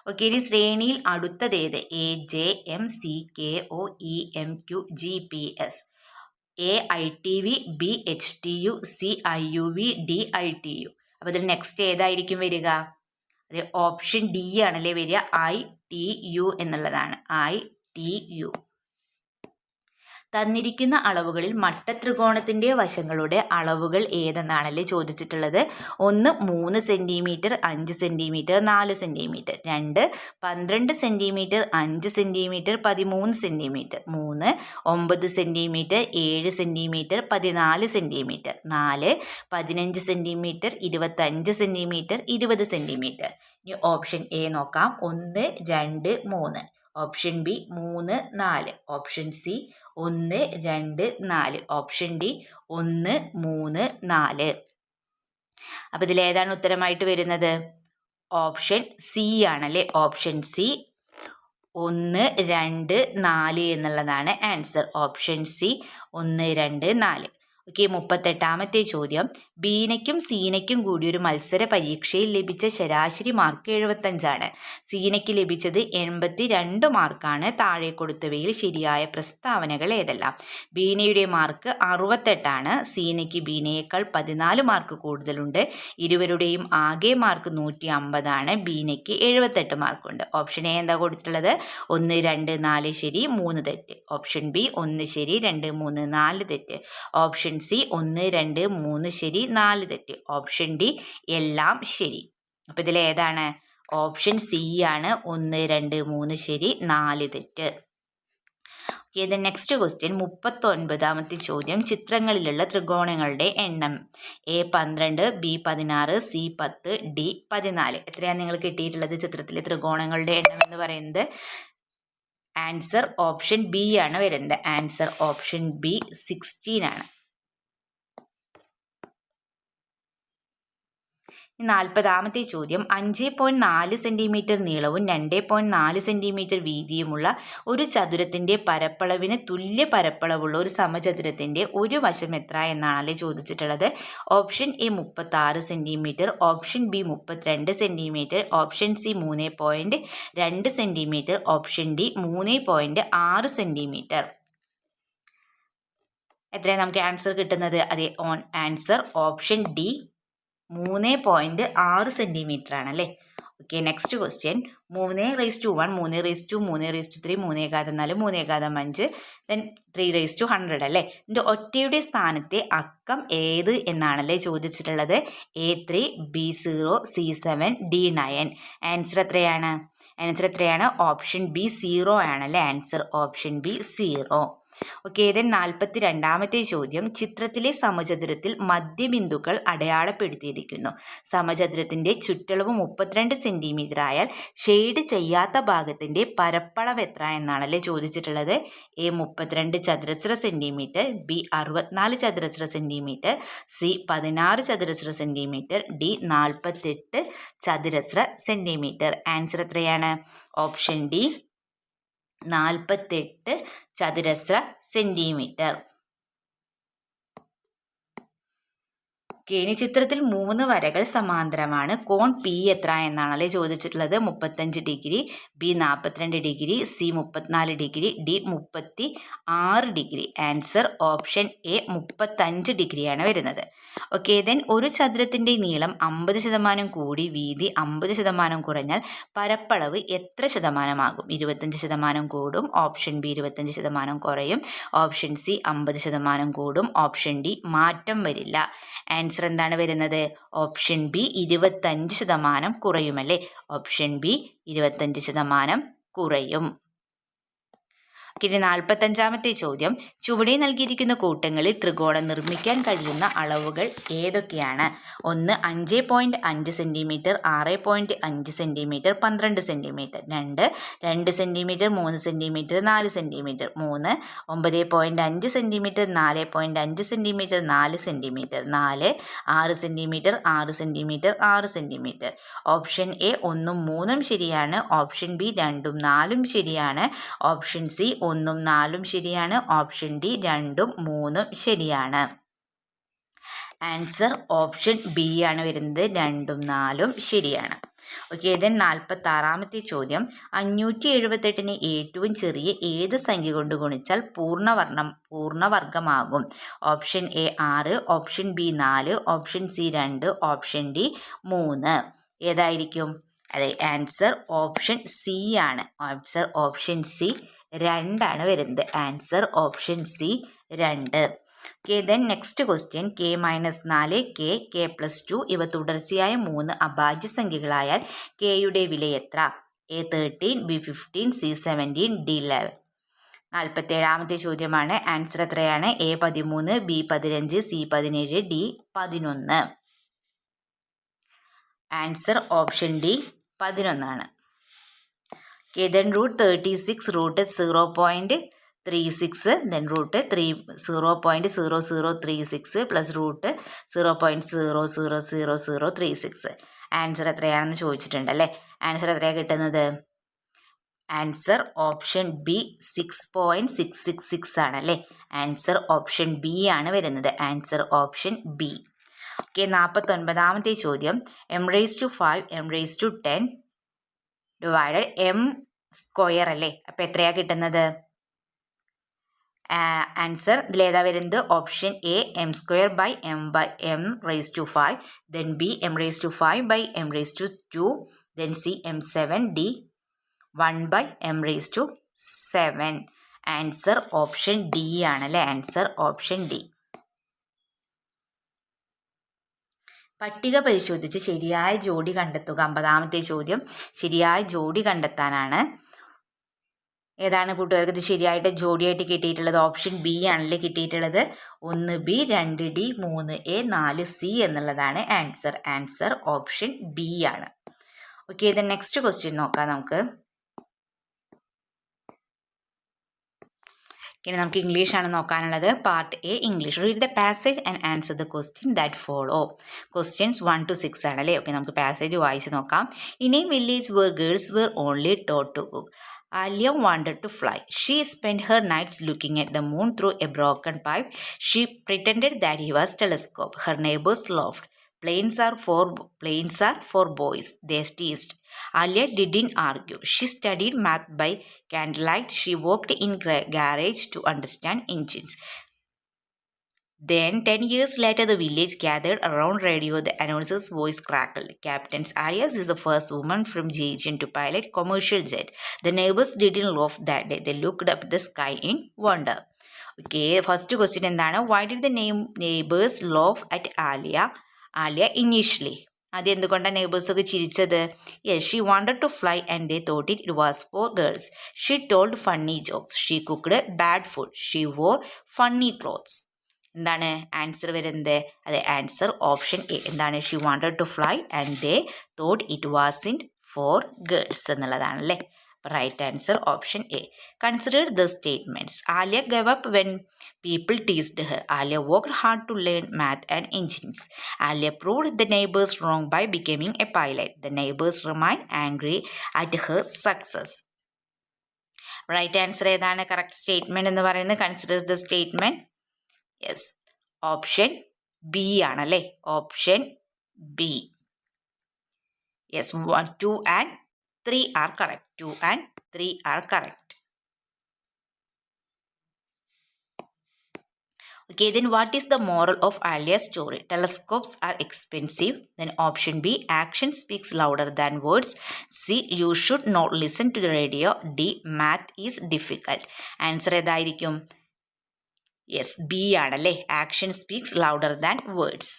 ഓക്കെ, ഇനി ശ്രേണിയിൽ അടുത്തതേത്? A, J, M, C, K, O, E, M, Q, G, P, S. A ITV, B HTU, C IUV, D ITU. അപ്പോൾ ഇതിൽ നെക്സ്റ്റ് ഏതായിരിക്കും വരിക? അത് ഓപ്ഷൻ ഡി ആണല്ലേ വരിക. ITU എന്നുള്ളതാണ്. ITU. തന്നിരിക്കുന്ന അളവുകളിൽ മട്ടത്രികോണത്തിൻ്റെ വശങ്ങളുടെ അളവുകൾ ഏതെന്നാണല്ലേ ചോദിച്ചിട്ടുള്ളത്. 1 3 centimetre, 5 centimetre, 4 centimetre. 2 12 centimetre, 5 centimetre, 13 centimetre. 3 9 centimetre, 7 centimetre, 14 centimetre. 4 15 centimetre, 25 centimetre, 20 centimetre. ഇനി ഓപ്ഷൻ എ നോക്കാം. 1 2 3, option B 3 4, option C 1 2 4, option D 1 3 4. അപ്പോൾ ഇതിൽ ഏതാണ് ഉത്തരമായിട്ട് വരുന്നത്? ഓപ്ഷൻ സി ആണല്ലേ. ഓപ്ഷൻ സി 1 2 4 എന്നുള്ളതാണ് ആൻസർ. Option C 1 2 4. ഓക്കെ, 38ാമത്തെ ചോദ്യം. ബീനയ്ക്കും സീനയ്ക്കും കൂടി ഒരു മത്സര പരീക്ഷയിൽ ലഭിച്ച ശരാശരി മാർക്ക് 75 ആണ്. സീനയ്ക്ക് ലഭിച്ചത് 82 മാർക്കാണ്. താഴെ കൊടുത്തവയിൽ ശരിയായ പ്രസ്താവനകൾ ഏതെല്ലാം? ബീനയുടെ മാർക്ക് 68 ആണ്. സീനയ്ക്ക് ബീനയേക്കാൾ 14 മാർക്ക് കൂടുതലുണ്ട്. ഇരുവരുടെയും ആകെ മാർക്ക് 150 ആണ്. ബീനയ്ക്ക് 78 മാർക്കുണ്ട്. ഓപ്ഷൻ എ എന്താ കൊടുത്തിട്ടുള്ളത്? 1 2 4 ശരി, 3 തെറ്റ്. ഓപ്ഷൻ ബി 1 ശരി, 2 3 4 തെറ്റ്. ഓപ്ഷൻ സി 1 2 3 ശരി, 4 തെറ്റ്. ഓപ്ഷൻ ഡി എല്ലാം ശരി. അപ്പോൾ ഇതിൽ ഏതാണ്? ഓപ്ഷൻ സി ആണ്. 1 2 3 ശരി, 4 തെറ്റ്. ഇത് നെക്സ്റ്റ് ക്വസ്റ്റ്യൻ. 39ാമത്തെ ചോദ്യം. ചിത്രങ്ങളിലുള്ള ത്രികോണങ്ങളുടെ എണ്ണം. A 12, B 16, C 10, D 14. എത്രയാണ് നിങ്ങൾ കിട്ടിയിട്ടുള്ളത് ചിത്രത്തിലെ ത്രികോണങ്ങളുടെ എണ്ണം എന്ന് പറയുന്നത്? ആൻസർ ഓപ്ഷൻ ബി ആണ് വരുന്നത്. ആൻസർ ഓപ്ഷൻ ബി 16 ആണ്. 40ാമത്തെ ചോദ്യം. 5.4 സെൻറ്റിമീറ്റർ നീളവും 2.4 സെൻറ്റിമീറ്റർ വീതിയുമുള്ള ഒരു ചതുരത്തിൻ്റെ പരപ്പളവിന് തുല്യ പരപ്പളവുള്ള ഒരു സമചതുരത്തിൻ്റെ ഒരു വശം എത്ര എന്നാണല്ലേ ചോദിച്ചിട്ടുള്ളത്. Option A 36 centimetre, option B 32 centimetre, option C 3.2 centimetre, option D 3.6 centimetre. എത്രയാണ് നമുക്ക് ആൻസർ കിട്ടുന്നത്? അതെ, ആൻസർ ഓപ്ഷൻ ഡി 3.6 സെൻറ്റിമീറ്റർ ആണല്ലേ. Okay, next question. 3:1, 3:3, 3:3, 3:4, 3:5, ദെൻ 3:100 അല്ലേ. ഇതിൻ്റെ ഒറ്റയുടെ സ്ഥാനത്തെ അക്കം ഏത് എന്നാണല്ലേ ചോദിച്ചിട്ടുള്ളത്. A3, B0, C7, D9. Answer എത്രയാണ്? ഓപ്ഷൻ ബി 0 ആണല്ലേ. Answer option B 0. Okay, then 42ാമത്തെ ചോദ്യം. ചിത്രത്തിലെ സമചതുരത്തിൽ മധ്യബിന്ദുക്കൾ അടയാളപ്പെടുത്തിയിരിക്കുന്നു. സമചതുരത്തിന്റെ ചുറ്റളവ് 32 സെൻറ്റിമീറ്റർ ആയാൽ ഷെയ്ഡ് ചെയ്യാത്ത ഭാഗത്തിന്റെ പരപ്പളവ് എത്ര എന്നാണല്ലേ ചോദിച്ചിട്ടുള്ളത്. എ 32 ചതുരശ്ര സെൻറ്റിമീറ്റർ, ബി 64 ചതുരശ്ര സെൻറ്റിമീറ്റർ, സി 16 ചതുരശ്ര സെൻറ്റിമീറ്റർ, ഡി 48 ചതുരശ്ര സെൻറ്റിമീറ്റർ. ആൻസർ എത്രയാണ്? ഓപ്ഷൻ ഡി 48 ചതുരശ്ര സെൻറ്റിമീറ്റർ. ഇനി ചിത്രത്തിൽ 3 വരകൾ സമാന്തരമാണ്. കോൺ പി എത്ര എന്നാണല്ലേ ചോദിച്ചിട്ടുള്ളത്. 35 degree, B 42 degree, C 34 degree, D 36 degree. Answer option A 35 ഡിഗ്രിയാണ് വരുന്നത്. ഓക്കെ, ദെൻ ഒരു ചതുരത്തിൻ്റെ നീളം 50% കൂടി വീതി 50% കുറഞ്ഞാൽ പരപ്പളവ് എത്ര ശതമാനമാകും? 25% കൂടും. ഓപ്ഷൻ ബി 25% കുറയും. ഓപ്ഷൻ സി 50% കൂടും. ഓപ്ഷൻ ഡി മാറ്റം വരില്ല. ആൻസർ ആൻസർ എന്താണ് വരുന്നത്? Option B 25% കുറയുമല്ലേ? ഓപ്ഷൻ ബി 25% കുറയും. ഇനി 45-ാമത്തെ ചോദ്യം, ചുവടെ നൽകിയിരിക്കുന്ന കൂട്ടങ്ങളിൽ ത്രികോണം നിർമ്മിക്കാൻ കഴിയുന്ന അളവുകൾ ഏതൊക്കെയാണ്? 1 5.5 centimetre, 6.5 centimetre, 12 centimetre. 2 2 centimetre, 3 centimetre, 4 centimetre. 3 9.5 centimetre, 4.5 centimetre, 4 centimetre. 4 6 centimetre, 6 centimetre, 6 centimetre. Option A 1ഉം 3ഉം ശരിയാണ്. ഓപ്ഷൻ ബി 2ഉം 4ഉം ശരിയാണ്. ഓപ്ഷൻ സി 1ഉം 4ഉം ശരിയാണ്. ഓപ്ഷൻ ഡി 2ഉം 3ഉം ശരിയാണ്. ആൻസർ ഓപ്ഷൻ ബി ആണ് വരുന്നത്. 2ഉം 4ഉം ശരിയാണ്. ഓക്കെ, ദെൻ 46-ാമത്തെ ചോദ്യം, 578-നെ ഏറ്റവും ചെറിയ ഏത് സംഖ്യ കൊണ്ട് ഗുണിച്ചാൽ പൂർണ്ണവർഗമാകും? Option A 6, option B 4, option C 2, option D 3. ഏതായിരിക്കും? അതെ, ആൻസർ ഓപ്ഷൻ സി ആണ്. ആൻസർ ഓപ്ഷൻ സി 2 ആണ് വരുന്നത്. Answer option C 2. Okay, then next question, k-4, k+2 ഇവ തുടർച്ചയായ 3 അഭാജ്യ സംഖ്യകളായാൽ കെയുടെ വില എത്ര? A 13, B 15, C 17, D 11. 47-ാമത്തെ ചോദ്യമാണ്. ആൻസർ എത്രയാണ്? A 13, B 15, C 17, D 11. Answer option D 11 ആണ്. Okay, then root 36, root 0.36, then root 0.0036 plus root 0.000036. Answer എത്രയാണെന്ന് ചോദിച്ചിട്ടുണ്ട് അല്ലേ? ആൻസർ എത്രയാണ് കിട്ടുന്നത്? ആൻസർ ഓപ്ഷൻ ബി 6.666 ആണല്ലേ? ആൻസർ ഓപ്ഷൻ ബി ആണ് വരുന്നത്. Answer option B. ഓക്കെ, 49-ാമത്തെ ചോദ്യം, m⁵5 m⁻10 ഡിവൈഡഡ് m² അല്ലേ? അപ്പം എത്രയാണ് കിട്ടുന്നത്? ആൻസർ ഇതിലേതാ വരുന്നത്? Option A m²/m/m⁵5, then B m⁵5/m⁵2, then C m7, D 1/m�7. Answer option D ആണല്ലേ? Answer option D. പട്ടിക പരിശോധിച്ച് ശരിയായ ജോഡി കണ്ടെത്തുക. 50-ാമത്തെ ചോദ്യം, ശരിയായ ജോഡി കണ്ടെത്താനാണ്. ഏതാണ് കൂട്ടുകാർക്ക് ഇത് ശരിയായിട്ട് ജോഡിയായിട്ട് കിട്ടിയിട്ടുള്ളത്? ഓപ്ഷൻ ബി ആണല്ലേ കിട്ടിയിട്ടുള്ളത്. 1B, 2D, 3A, 4C എന്നുള്ളതാണ് ആൻസർ. ആൻസർ ഓപ്ഷൻ ബി ആണ്. ഓക്കെ, ഇത് നെക്സ്റ്റ് ക്വസ്റ്റ്യൻ നോക്കാം നമുക്ക്. ഇനി നമുക്ക് ഇംഗ്ലീഷാണ് നോക്കാനുള്ളത്. Part A English. Read the passage and answer the question that follow. Questions 1 to 6 ആണല്ലേ? ഓക്കെ, നമുക്ക് പാസേജ് വായിച്ച് നോക്കാം. In a village where girls were only taught to cook, Alia wanted to fly. She spent her nights looking at the moon through a broken pipe. She pretended that he was a telescope. Her neighbors laughed. Planes are for boys, they teased. Alia didn't argue. She studied math by candlelight. She worked in garage to understand engines. Then 10 years later, the village gathered around radio. The announcer's voice crackled. Captain Arias is the first woman from GHN to pilot commercial jet. The neighbors didn't laugh that day. They looked up the sky in wonder. Okay, first question endana. Why did the neighbors laugh at Alia initially? അത് എന്തുകൊണ്ടാണ് neighbours ഒക്കെ ചിരിച്ചത്? Yes, she wanted to fly and they thought it was for girls. She told funny jokes. She cooked bad food. She wore funny clothes. എന്താണ് answer വരുന്നത്? അതെ, answer option A. എന്താണ്? She wanted to fly and they thought it was in for girls എന്നുള്ളതാണ് അല്ലേ? Right answer option A. Consider the statements. Alia gave up when people teased her. Alia worked hard to learn math and engineers. Alia proved the neighbours wrong by becoming a pilot. The neighbours remain angry at her success. Right answer ഏതാണ്? Correct statement എന്ന് പറയുന്നത് consider the statement. Yes, option B ആണല്ലേ? Option B. Yes, 1, 2 and 3 are correct. 2 and 3 are correct. Okay, then what is the moral of Alia's story? Telescopes are expensive. Then option B, action speaks louder than words. C, you should not listen to the radio. D, math is difficult. Answer ഏതായിരിക്കും? Yes, B ആണല്ലേ? Action speaks louder than words.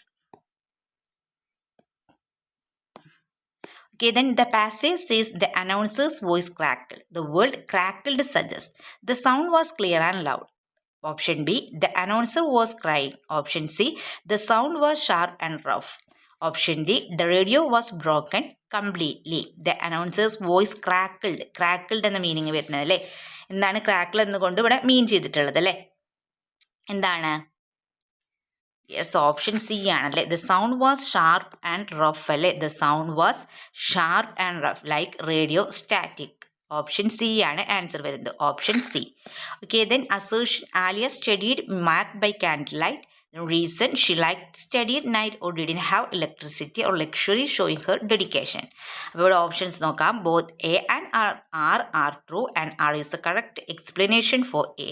Okay, then the passage says the announcer's voice crackled. The word crackled suggests the sound was clear and loud. Option B, the announcer was crying. Option C, the sound was sharp and rough. Option D, the radio was broken completely. The announcer's voice crackled. Crackled എന്ന meaning വരുന്നത് അല്ലേ? എന്താണ് crackle എന്നുകൊണ്ട് ഇവിടെ മീൻ ചെയ്തിട്ടുള്ളത് അല്ലേ? എന്താണ്? Yes, option C ആണല്ലേ. The sound was sharp and rough അല്ലേ? The sound was sharp and rough like radio static. Option C ആണ് ആൻസർ വരുന്നത്. Option C. Okay, then assertion Alia studied math by candle light. The reason she liked study at night or didn't have electricity or luxury showing her dedication. അപ്പോൾ ഇവിടെ options നോക്കാം. Both A and R true and R is the correct explanation for A.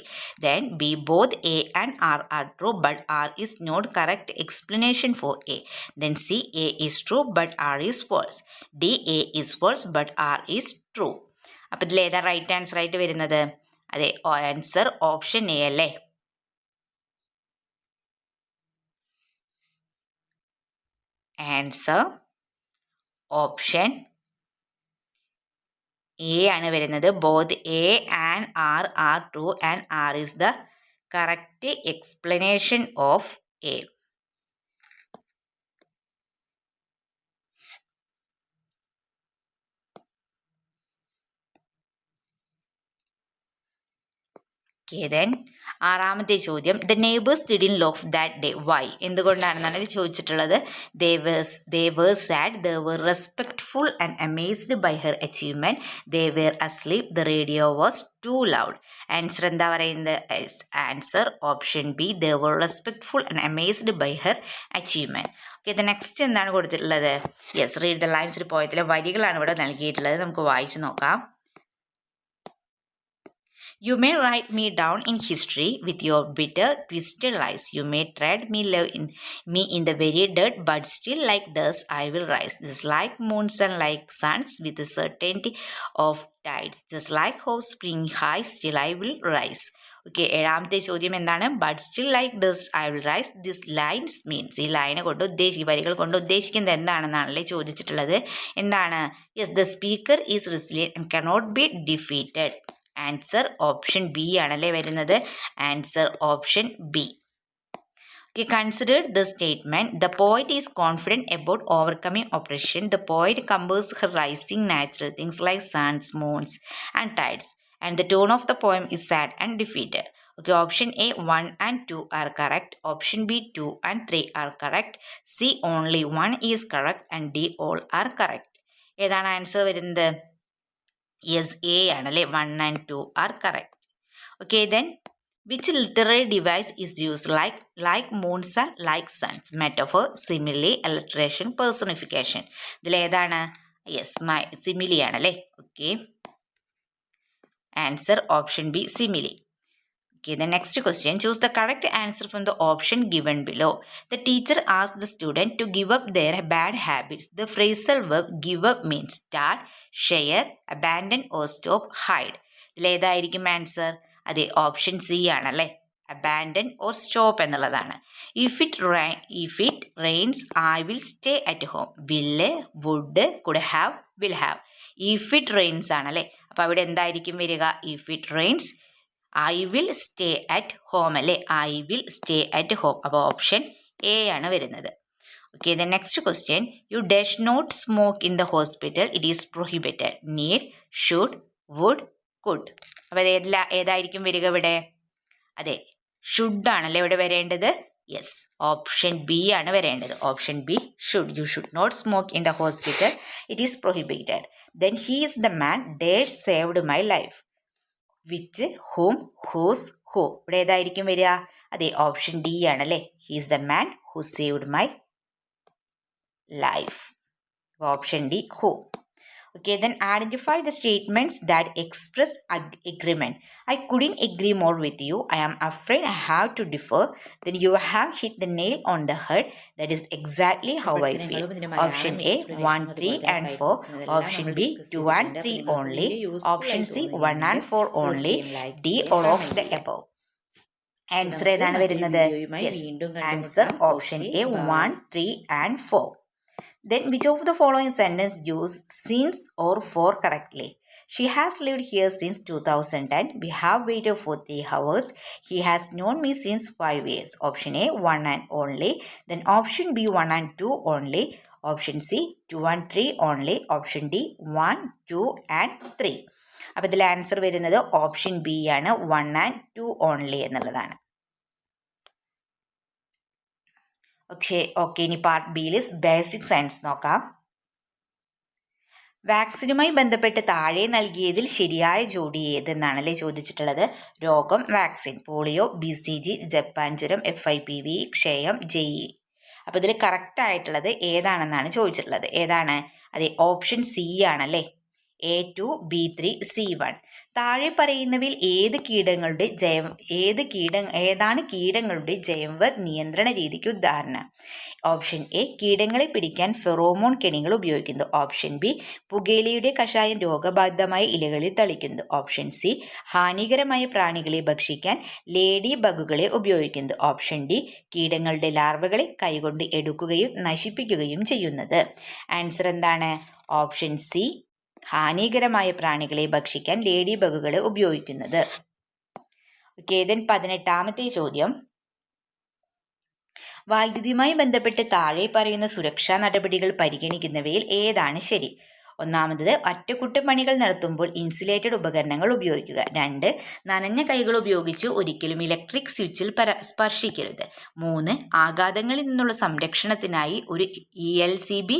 Then B, both A and R true but R is not correct explanation for A. Then C, A is true but R is false. D, A is false but R is true. അപ്പോൾ ഇതിൽ ഏതാ right answer ആയിട്ട് വരുന്നത്? അതെ, answer option A അല്ലേ? Answer option A ആണ് വരുന്നത്. Both A and R true and R is the correct explanation of A. Okay, then ആറാമത്തെ ചോദ്യം, the neighbours didn't laugh that day. Why? എന്തുകൊണ്ടാണെന്നാണ് ഇത് ചോദിച്ചിട്ടുള്ളത്. they were sad, they were respectful and amazed by her achievement, they were asleep, the radio was too loud. Answer എന്താ പറയുന്നത്? Answer option B, they were respectful and amazed by her achievement. Okay, ഇത് next എന്താണ് കൊടുത്തിട്ടുള്ളത്? Yes, read the lines. ഒരു പോയത്തിലെ വരികളാണ് ഇവിടെ നൽകിയിട്ടുള്ളത്. നമുക്ക് വായിച്ചു നോക്കാം. You may write me down in history with your bitter, twisted lies. You may tread me in the very dirt, but still like dust I will rise. Just like moons and like suns, with the certainty of tides. Just like hope spring high, still I will rise. Okay, ഏഴാമത്തെ ചോദ്യം എന്താണ്? But still like dust I will rise. This lines means, ഈ ലൈനെ കൊണ്ട് വരികൾ കൊണ്ട് ഉദ്ദേശിക്കുന്നത് എന്താണെന്നാണല്ലേ ചോദിച്ചിട്ടുള്ളത്. എന്താണ്? Yes, the speaker is resilient and cannot be defeated. Answer option B ആണല്ലേ വരുന്നത്. Answer option B. Okay, consider the statement. The poet is confident about overcoming oppression. The poet compares her rising natural things like suns, moons, and tides. And the tone of the poem is sad and defeated. Okay, option A 1 and 2 are correct. Option B 2 and 3 are correct. C only 1 is correct and D all are correct. ഏതാണ് answer വരുന്നത്? Yes, A ആണല്ലേ. 1 and 2 are correct. Okay, then which literary device is used like moons and like suns? Metaphor, simile, alliteration, personification. ഇതിൽ ഏതാണ്? Yes, simile ആണല്ലേ. Okay, answer option B, simile. Okay, the next question. Choose the correct answer from the option given below. The teacher asked the student to give up their bad habits. The phrasal verb give up means start, share, abandon or stop, hide. ഇതിൽ ഏതായിരിക്കും answer? അതെ, option C ആണല്ലേ. Abandon or stop എന്നുള്ളതാണ്. If it rains I will stay at home. Will, would, could have, will have. If it rains ആണല്ലേ. അപ്പോൾ അവിടെ എന്തായിരിക്കും വരിക? If it rains I will stay at home അല്ലേ. I will stay at home. അപ്പോൾ option A ആണ് വരുന്നത്. Okay, the next question. You dash not smoke in the hospital. It is prohibited. Need, should, would, could. അപ്പോൾ ഏതായിരിക്കും വരിക ഇവിടെ? അതെ, should ആണല്ലേ ഇവിടെ വരേണ്ടത്. യെസ്, ഓപ്ഷൻ ബി ആണ് വരേണ്ടത്. Option B, should. You should not smoke in the hospital. It is prohibited. Then he is the man dash saved my life. Which, whom, whose, who. ഇവിടെ ഏതായിരിക്കും വരിക? അതെ, ഓപ്ഷൻ ഡി ആണല്ലേ. He is the man who saved my life. Option D, who. Okay, then identify the statements that express agreement. I couldn't agree more with you. I am afraid I have to differ. Then you have hit the nail on the head. That is exactly how I feel. Option A 1, 3 and 4. Option B 2 and 3 only. Option C 1 and 4 only. D all of the above. Answer ഏതാണ് വരുന്നത്? Answer option A 1, 3 and 4. Then which of the following sentence use since or for correctly? She has lived here since 2010. We have waited for 3 hours. He has known me since 5 years. Option A, 1 and only. Then option B, 1 and 2 only. Option C, 2 and 3 only. Option D, 1, 2 and 3. അപ്പോൾ ഇതിൽ answer വരുന്നത് option B ആണ്, 1 and 2 only എന്നുള്ളതാണ്. Okay, ഇനി part ബിയിൽ basic science നോക്കാം. വാക്സിനുമായി ബന്ധപ്പെട്ട് താഴെ നൽകിയതിൽ ശരിയായ ജോഡി ഏതെന്നാണല്ലേ ചോദിച്ചിട്ടുള്ളത്. രോഗം, വാക്സിൻ, പോളിയോ, BCG, ജപ്പാൻ ജ്വരം, FIPV, ക്ഷയം, JE. അപ്പോൾ ഇതിൽ കറക്റ്റ് ആയിട്ടുള്ളത് ഏതാണെന്നാണ് ചോദിച്ചിട്ടുള്ളത്. ഏതാണ്? അതെ, ഓപ്ഷൻ സി ആണല്ലേ. A2, B3, C1. താഴെ പറയുന്നവയിൽ ഏതാണ് കീടങ്ങളുടെ ജൈവ നിയന്ത്രണ രീതിക്ക് ഉദാഹരണം? ഓപ്ഷൻ എ, കീടങ്ങളെ പിടിക്കാൻ ഫെറോമോൺ കെണികൾ ഉപയോഗിക്കുന്നു. ഓപ്ഷൻ ബി, പുകയിലയുടെ കഷായം രോഗബാധിതമായ ഇലകളിൽ തളിക്കുന്നു. ഓപ്ഷൻ സി, ഹാനികരമായ പ്രാണികളെ ഭക്ഷിക്കാൻ ലേഡി ബഗുകളെ ഉപയോഗിക്കുന്നു. ഓപ്ഷൻ ഡി, കീടങ്ങളുടെ ലാർവകളെ കൈകൊണ്ട് എടുക്കുകയും നശിപ്പിക്കുകയും ചെയ്യുന്നത്. ആൻസർ എന്താണ്? ഓപ്ഷൻ സി, ഹാനികരമായ പ്രാണികളെ ഭക്ഷിക്കാൻ ലേഡി ബഗുകളെ ഉപയോഗിക്കുന്നത്. ഓക്കെ, ദെൻ 18ാമത്തെ ചോദ്യം. വൈദ്യുതിയുമായി ബന്ധപ്പെട്ട് താഴെ പറയുന്ന സുരക്ഷാ നടപടികൾ പരിഗണിക്കുന്നവയിൽ ഏതാണ് ശരി? ഒന്നാമത്, അറ്റകുറ്റപ്പണികൾ നടത്തുമ്പോൾ ഇൻസുലേറ്റഡ് ഉപകരണങ്ങൾ ഉപയോഗിക്കുക. 2, നനഞ്ഞ കൈകൾ ഉപയോഗിച്ച് ഒരിക്കലും ഇലക്ട്രിക് സ്വിച്ചിൽ സ്പർശിക്കരുത്. 3, ആഘാതങ്ങളിൽ നിന്നുള്ള സംരക്ഷണത്തിനായി ഒരു ELCB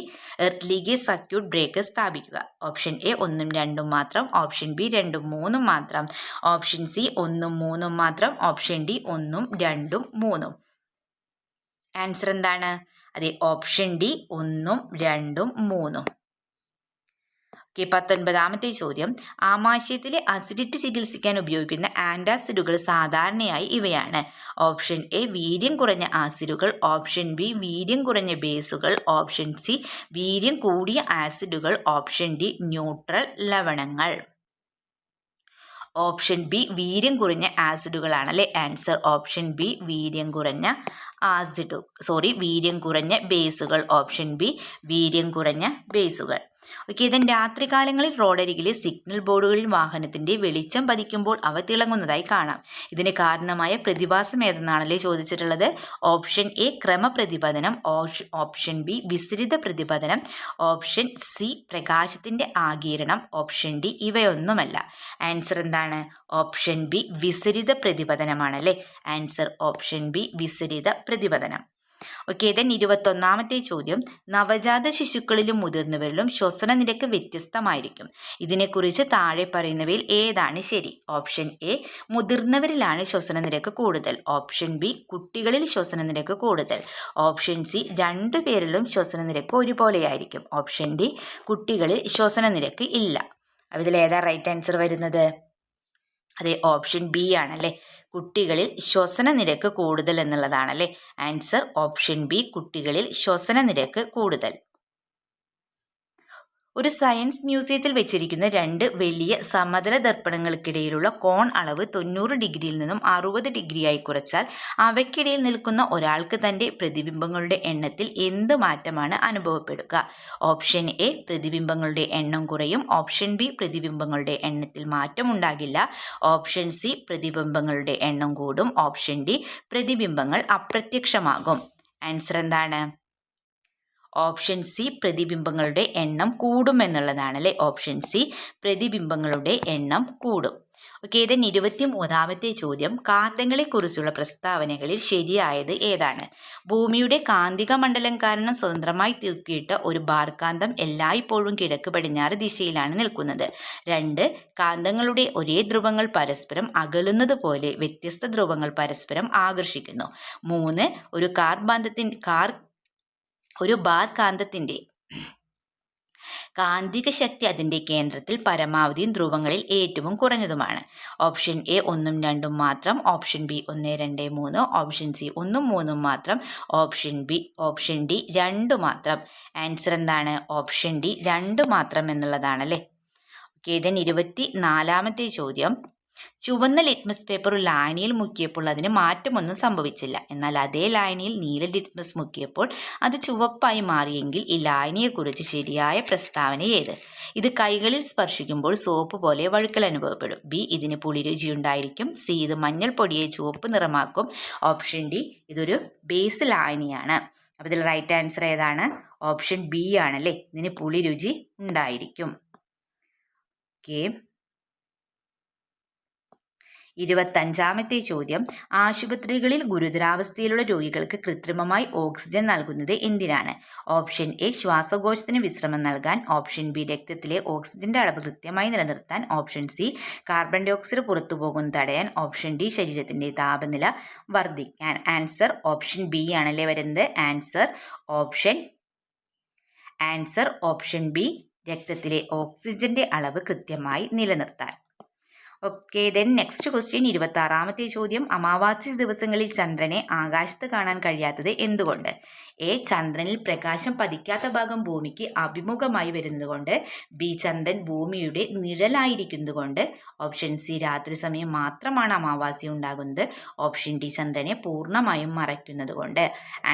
earth leakage circuit breaker സ്ഥാപിക്കുക. ഓപ്ഷൻ എ 1ഉം 2ഉം മാത്രം. ഓപ്ഷൻ ബി 2ഉം 3ഉം മാത്രം. ഓപ്ഷൻ സി 1ഉം 3ഉം മാത്രം. ഓപ്ഷൻ ഡി 1ഉം 2ഉം 3ഉം. ആൻസർ എന്താണ്? അതെ, ഓപ്ഷൻ ഡി 1ഉം 2ഉം 3ഉം. 19ാമത്തെ ചോദ്യം. ആമാശയത്തിലെ അസിഡിറ്റി ചികിത്സിക്കാൻ ഉപയോഗിക്കുന്ന ആന്റാസിഡുകൾ സാധാരണയായി ഇവയാണ്. ഓപ്ഷൻ എ, വീര്യം കുറഞ്ഞ ആസിഡുകൾ. ഓപ്ഷൻ ബി, വീര്യം കുറഞ്ഞ ബേസുകൾ. ഓപ്ഷൻ സി, വീര്യം കൂടിയ ആസിഡുകൾ. ഓപ്ഷൻ ഡി, ന്യൂട്രൽ ലവണങ്ങൾ. ഓപ്ഷൻ ബി, വീര്യം കുറഞ്ഞ ആസിഡുകളാണല്ലേ ആൻസർ. ഓപ്ഷൻ ബി, വീര്യം കുറഞ്ഞ വീര്യം കുറഞ്ഞ ബേസുകൾ. ഓപ്ഷൻ ബി, വീര്യം കുറഞ്ഞ ബേസുകൾ. ഓക്കെ, ദെൻ രാത്രികാലങ്ങളിൽ റോഡരികിലെ സിഗ്നൽ ബോർഡുകളിൽ വാഹനത്തിന്റെ വെളിച്ചം പതിക്കുമ്പോൾ അവ തിളങ്ങുന്നതായി കാണാം. ഇതിന് കാരണമായ പ്രതിഭാസം ഏതെന്നാണല്ലേ ചോദിച്ചിട്ടുള്ളത്. ഓപ്ഷൻ എ, ക്രമപ്രതിപതനം. ഓപ്ഷൻ ബി, വിസരിത പ്രതിപതനം. ഓപ്ഷൻ സി, പ്രകാശത്തിന്റെ ആഗിരണം. ഓപ്ഷൻ ഡി, ഇവയൊന്നുമല്ല. ആൻസർ എന്താണ്? ഓപ്ഷൻ ബി, വിസരിത പ്രതിപതനമാണല്ലേ ആൻസർ. ഓപ്ഷൻ ബി, വിസരിത പ്രതിപതനം. ഓക്കെ, ദെൻ 21ാമത്തെ ചോദ്യം. നവജാത ശിശുക്കളിലും മുതിർന്നവരിലും ശ്വസന നിരക്ക് വ്യത്യസ്തമായിരിക്കും. ഇതിനെക്കുറിച്ച് താഴെ പറയുന്നവയിൽ ഏതാണ് ശരി? ഓപ്ഷൻ എ, മുതിർന്നവരിലാണ് ശ്വസന നിരക്ക് കൂടുതൽ. ഓപ്ഷൻ ബി, കുട്ടികളിൽ ശ്വസന നിരക്ക് കൂടുതൽ. ഓപ്ഷൻ സി, രണ്ടുപേരിലും ശ്വസന നിരക്ക് ഒരുപോലെയായിരിക്കും. ഓപ്ഷൻ ഡി, കുട്ടികളിൽ ശ്വസന നിരക്ക് ഇല്ല. അപ്പോൾ ഇതിൽ ഏതാ റൈറ്റ് ആൻസർ വരുന്നത്? അതെ, ഓപ്ഷൻ ബി ആണല്ലേ. കുട്ടികളിൽ ശ്വസന നിരക്ക് കൂടുതൽ എന്നുള്ളതാണല്ലേ ആൻസർ. ഓപ്ഷൻ ബി, കുട്ടികളിൽ ശ്വസന നിരക്ക് കൂടുതൽ. ഒരു സയൻസ് മ്യൂസിയത്തിൽ വെച്ചിരിക്കുന്ന 2 വലിയ സമതല ദർപ്പണങ്ങൾക്കിടയിലുള്ള കോൺ അളവ് 90 ഡിഗ്രിയിൽ നിന്നും 60 ഡിഗ്രിയായി കുറച്ചാൽ അവയ്ക്കിടയിൽ നിൽക്കുന്ന ഒരാൾക്ക് തൻ്റെ പ്രതിബിംബങ്ങളുടെ എണ്ണത്തിൽ എന്ത് മാറ്റമാണ് അനുഭവപ്പെടുക? ഓപ്ഷൻ എ, പ്രതിബിംബങ്ങളുടെ എണ്ണം കുറയും. ഓപ്ഷൻ ബി, പ്രതിബിംബങ്ങളുടെ എണ്ണത്തിൽ മാറ്റമുണ്ടാകില്ല. ഓപ്ഷൻ സി, പ്രതിബിംബങ്ങളുടെ എണ്ണം കൂടും. ഓപ്ഷൻ ഡി, പ്രതിബിംബങ്ങൾ അപ്രത്യക്ഷമാകും. ആൻസർ എന്താണ്? ഓപ്ഷൻ സി, പ്രതിബിംബങ്ങളുടെ എണ്ണം കൂടും എന്നുള്ളതാണ് അല്ലേ. ഓപ്ഷൻ സി, പ്രതിബിംബങ്ങളുടെ എണ്ണം കൂടും. ഓക്കെ, ദെൻ 23ാമത്തെ ചോദ്യം. കാന്തങ്ങളെക്കുറിച്ചുള്ള പ്രസ്താവനകളിൽ ശരിയായത് ഏതാണ്? ഭൂമിയുടെ കാന്തിക മണ്ഡലം കാരണം സ്വതന്ത്രമായി തൂക്കിയിട്ട ഒരു ബാർകാന്തം എല്ലായ്പ്പോഴും കിഴക്ക് പടിഞ്ഞാറ് ദിശയിലാണ് നിൽക്കുന്നത്. 2, കാന്തങ്ങളുടെ ഒരേ ധ്രുവങ്ങൾ പരസ്പരം അകലുന്നത് പോലെ വ്യത്യസ്ത ധ്രുവങ്ങൾ പരസ്പരം ആകർഷിക്കുന്നു. 3, ഒരു ബാർകാന്തത്തിന്റെ കാന്തിക ശക്തി അതിന്റെ കേന്ദ്രത്തിൽ പരമാവധിയും ധ്രുവങ്ങളിൽ ഏറ്റവും കുറഞ്ഞതുമാണ്. ഓപ്ഷൻ എ 1ഉം 2ഉം മാത്രം. Option B 1, 2, 3. ഓപ്ഷൻ സി 1ഉം 3ഉം മാത്രം. ഓപ്ഷൻ ഡി 2 മാത്രം. ആൻസർ എന്താണ്? ഓപ്ഷൻ ഡി 2 മാത്രം എന്നുള്ളതാണല്ലേ. ഓക്കെ, ദെൻ 24ാമത്തെ ചോദ്യം. ചുവന്ന ലിറ്റ്മസ് പേപ്പർ ഒരു ലായനിയിൽ മുക്കിയപ്പോൾ അതിന് മാറ്റമൊന്നും സംഭവിച്ചില്ല. എന്നാൽ അതേ ലായനിയിൽ നീല ലിറ്റ്മസ് മുക്കിയപ്പോൾ അത് ചുവപ്പായി മാറിയെങ്കിൽ ഈ ലായനിയെക്കുറിച്ച് ശരിയായ പ്രസ്താവന ഏത്? ഇത് കൈകളിൽ സ്പർശിക്കുമ്പോൾ സോപ്പ് പോലെ വഴുക്കൽ അനുഭവപ്പെടും. ബി, ഇതിന് പുളിരുചിയുണ്ടായിരിക്കും. സി, ഇത് മഞ്ഞൾ പൊടിയെ ചുവപ്പ് നിറമാക്കും. ഓപ്ഷൻ ഡി, ഇതൊരു ബേസ് ലായനിയാണ്. അപ്പോൾ ഇതിൽ റൈറ്റ് ആൻസർ ഏതാണ്? ഓപ്ഷൻ ബി ആണല്ലേ, ഇതിന് പുളിരുചി ഉണ്ടായിരിക്കും. ഓക്കെ, 25ാമത്തെ ചോദ്യം, ആശുപത്രികളിൽ ഗുരുതരാവസ്ഥയിലുള്ള രോഗികൾക്ക് കൃത്രിമമായി ഓക്സിജൻ നൽകുന്നത് എന്തിനാണ്? ഓപ്ഷൻ എ, ശ്വാസകോശത്തിന് വിശ്രമം നൽകാൻ. ഓപ്ഷൻ ബി, രക്തത്തിലെ ഓക്സിജന്റെ അളവ് കൃത്യമായി നിലനിർത്താൻ. Option C, carbon dioxide പുറത്തു പോകുന്നത് തടയാൻ. ഓപ്ഷൻ ഡി, ശരീരത്തിന്റെ താപനില വർദ്ധിക്കാൻ. ആൻസർ ഓപ്ഷൻ ബി ആണല്ലേ വരുന്നത്. ആൻസർ ഓപ്ഷൻ ബി, രക്തത്തിലെ ഓക്സിജന്റെ അളവ് കൃത്യമായി നിലനിർത്താൻ. ഓക്കെ, ദെൻ നെക്സ്റ്റ് ക്വസ്റ്റ്യൻ, 26ാമത്തെ ചോദ്യം, അമാവാസി ദിവസങ്ങളിൽ ചന്ദ്രനെ ആകാശത്ത് കാണാൻ കഴിയാത്തത് എന്തുകൊണ്ട്? എ, ചന്ദ്രനിൽ പ്രകാശം പതിക്കാത്ത ഭാഗം ഭൂമിക്ക് അഭിമുഖമായി വരുന്നതുകൊണ്ട്. ബി, ചന്ദ്രൻ ഭൂമിയുടെ നിഴലായിരിക്കുന്നതുകൊണ്ട്. ഓപ്ഷൻ സി, രാത്രി സമയം മാത്രമാണ് അമാവാസി ഉണ്ടാകുന്നത്. ഓപ്ഷൻ ഡി, ചന്ദ്രനെ പൂർണ്ണമായും മറയ്ക്കുന്നത് കൊണ്ട്.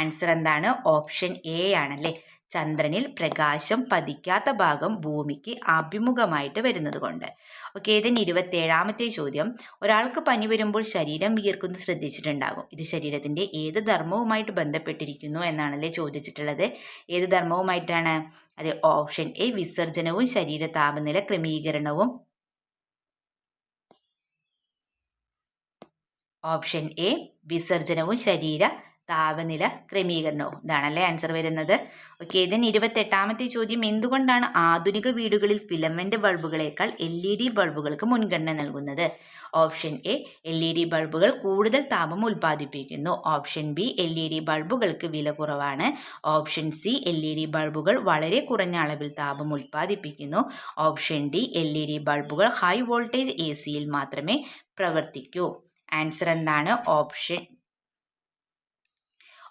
ആൻസർ എന്താണ്? ഓപ്ഷൻ എ ആണല്ലേ, ചന്ദ്രനിൽ പ്രകാശം പതിക്കാത്ത ഭാഗം ഭൂമിക്ക് അഭിമുഖമായിട്ട് വരുന്നത് കൊണ്ട്. ഓക്കെ, ഇതിന് 27ാമത്തെ ചോദ്യം, ഒരാൾക്ക് പനി വരുമ്പോൾ ശരീരം വിയർക്കുന്നത് ശ്രദ്ധിച്ചിട്ടുണ്ടാകും. ഇത് ശരീരത്തിന്റെ ഏത് ധർമ്മവുമായിട്ട് ബന്ധപ്പെട്ടിരിക്കുന്നു എന്നാണല്ലേ ചോദിച്ചിട്ടുള്ളത്. ഏത് ധർമ്മവുമായിട്ടാണ്? അത് ഓപ്ഷൻ എ, വിസർജനവും ശരീര താപനില ക്രമീകരണവും. ഓപ്ഷൻ എ, വിസർജനവും ശരീര താപനില ക്രമീകരണവും. ഇതാണല്ലേ ആൻസർ വരുന്നത്. ഓക്കെ, ഇതിന് 28ാമത്തെ ചോദ്യം, എന്തുകൊണ്ടാണ് ആധുനിക വീടുകളിൽ ഫിലമെന്റ് ബൾബുകളേക്കാൾ LED ബൾബുകൾക്ക് മുൻഗണന നൽകുന്നത്? ഓപ്ഷൻ എ, LED ബൾബുകൾ കൂടുതൽ താപം ഉൽപ്പാദിപ്പിക്കുന്നു. ഓപ്ഷൻ ബി, LED ബൾബുകൾക്ക് വില കുറവാണ്. ഓപ്ഷൻ സി, LED ബൾബുകൾ വളരെ കുറഞ്ഞ അളവിൽ താപം ഉൽപ്പാദിപ്പിക്കുന്നു. ഓപ്ഷൻ ഡി, LED ബൾബുകൾ ഹൈ വോൾട്ടേജ് AC-യിൽ മാത്രമേ പ്രവർത്തിക്കൂ. ആൻസർ എന്താണ്?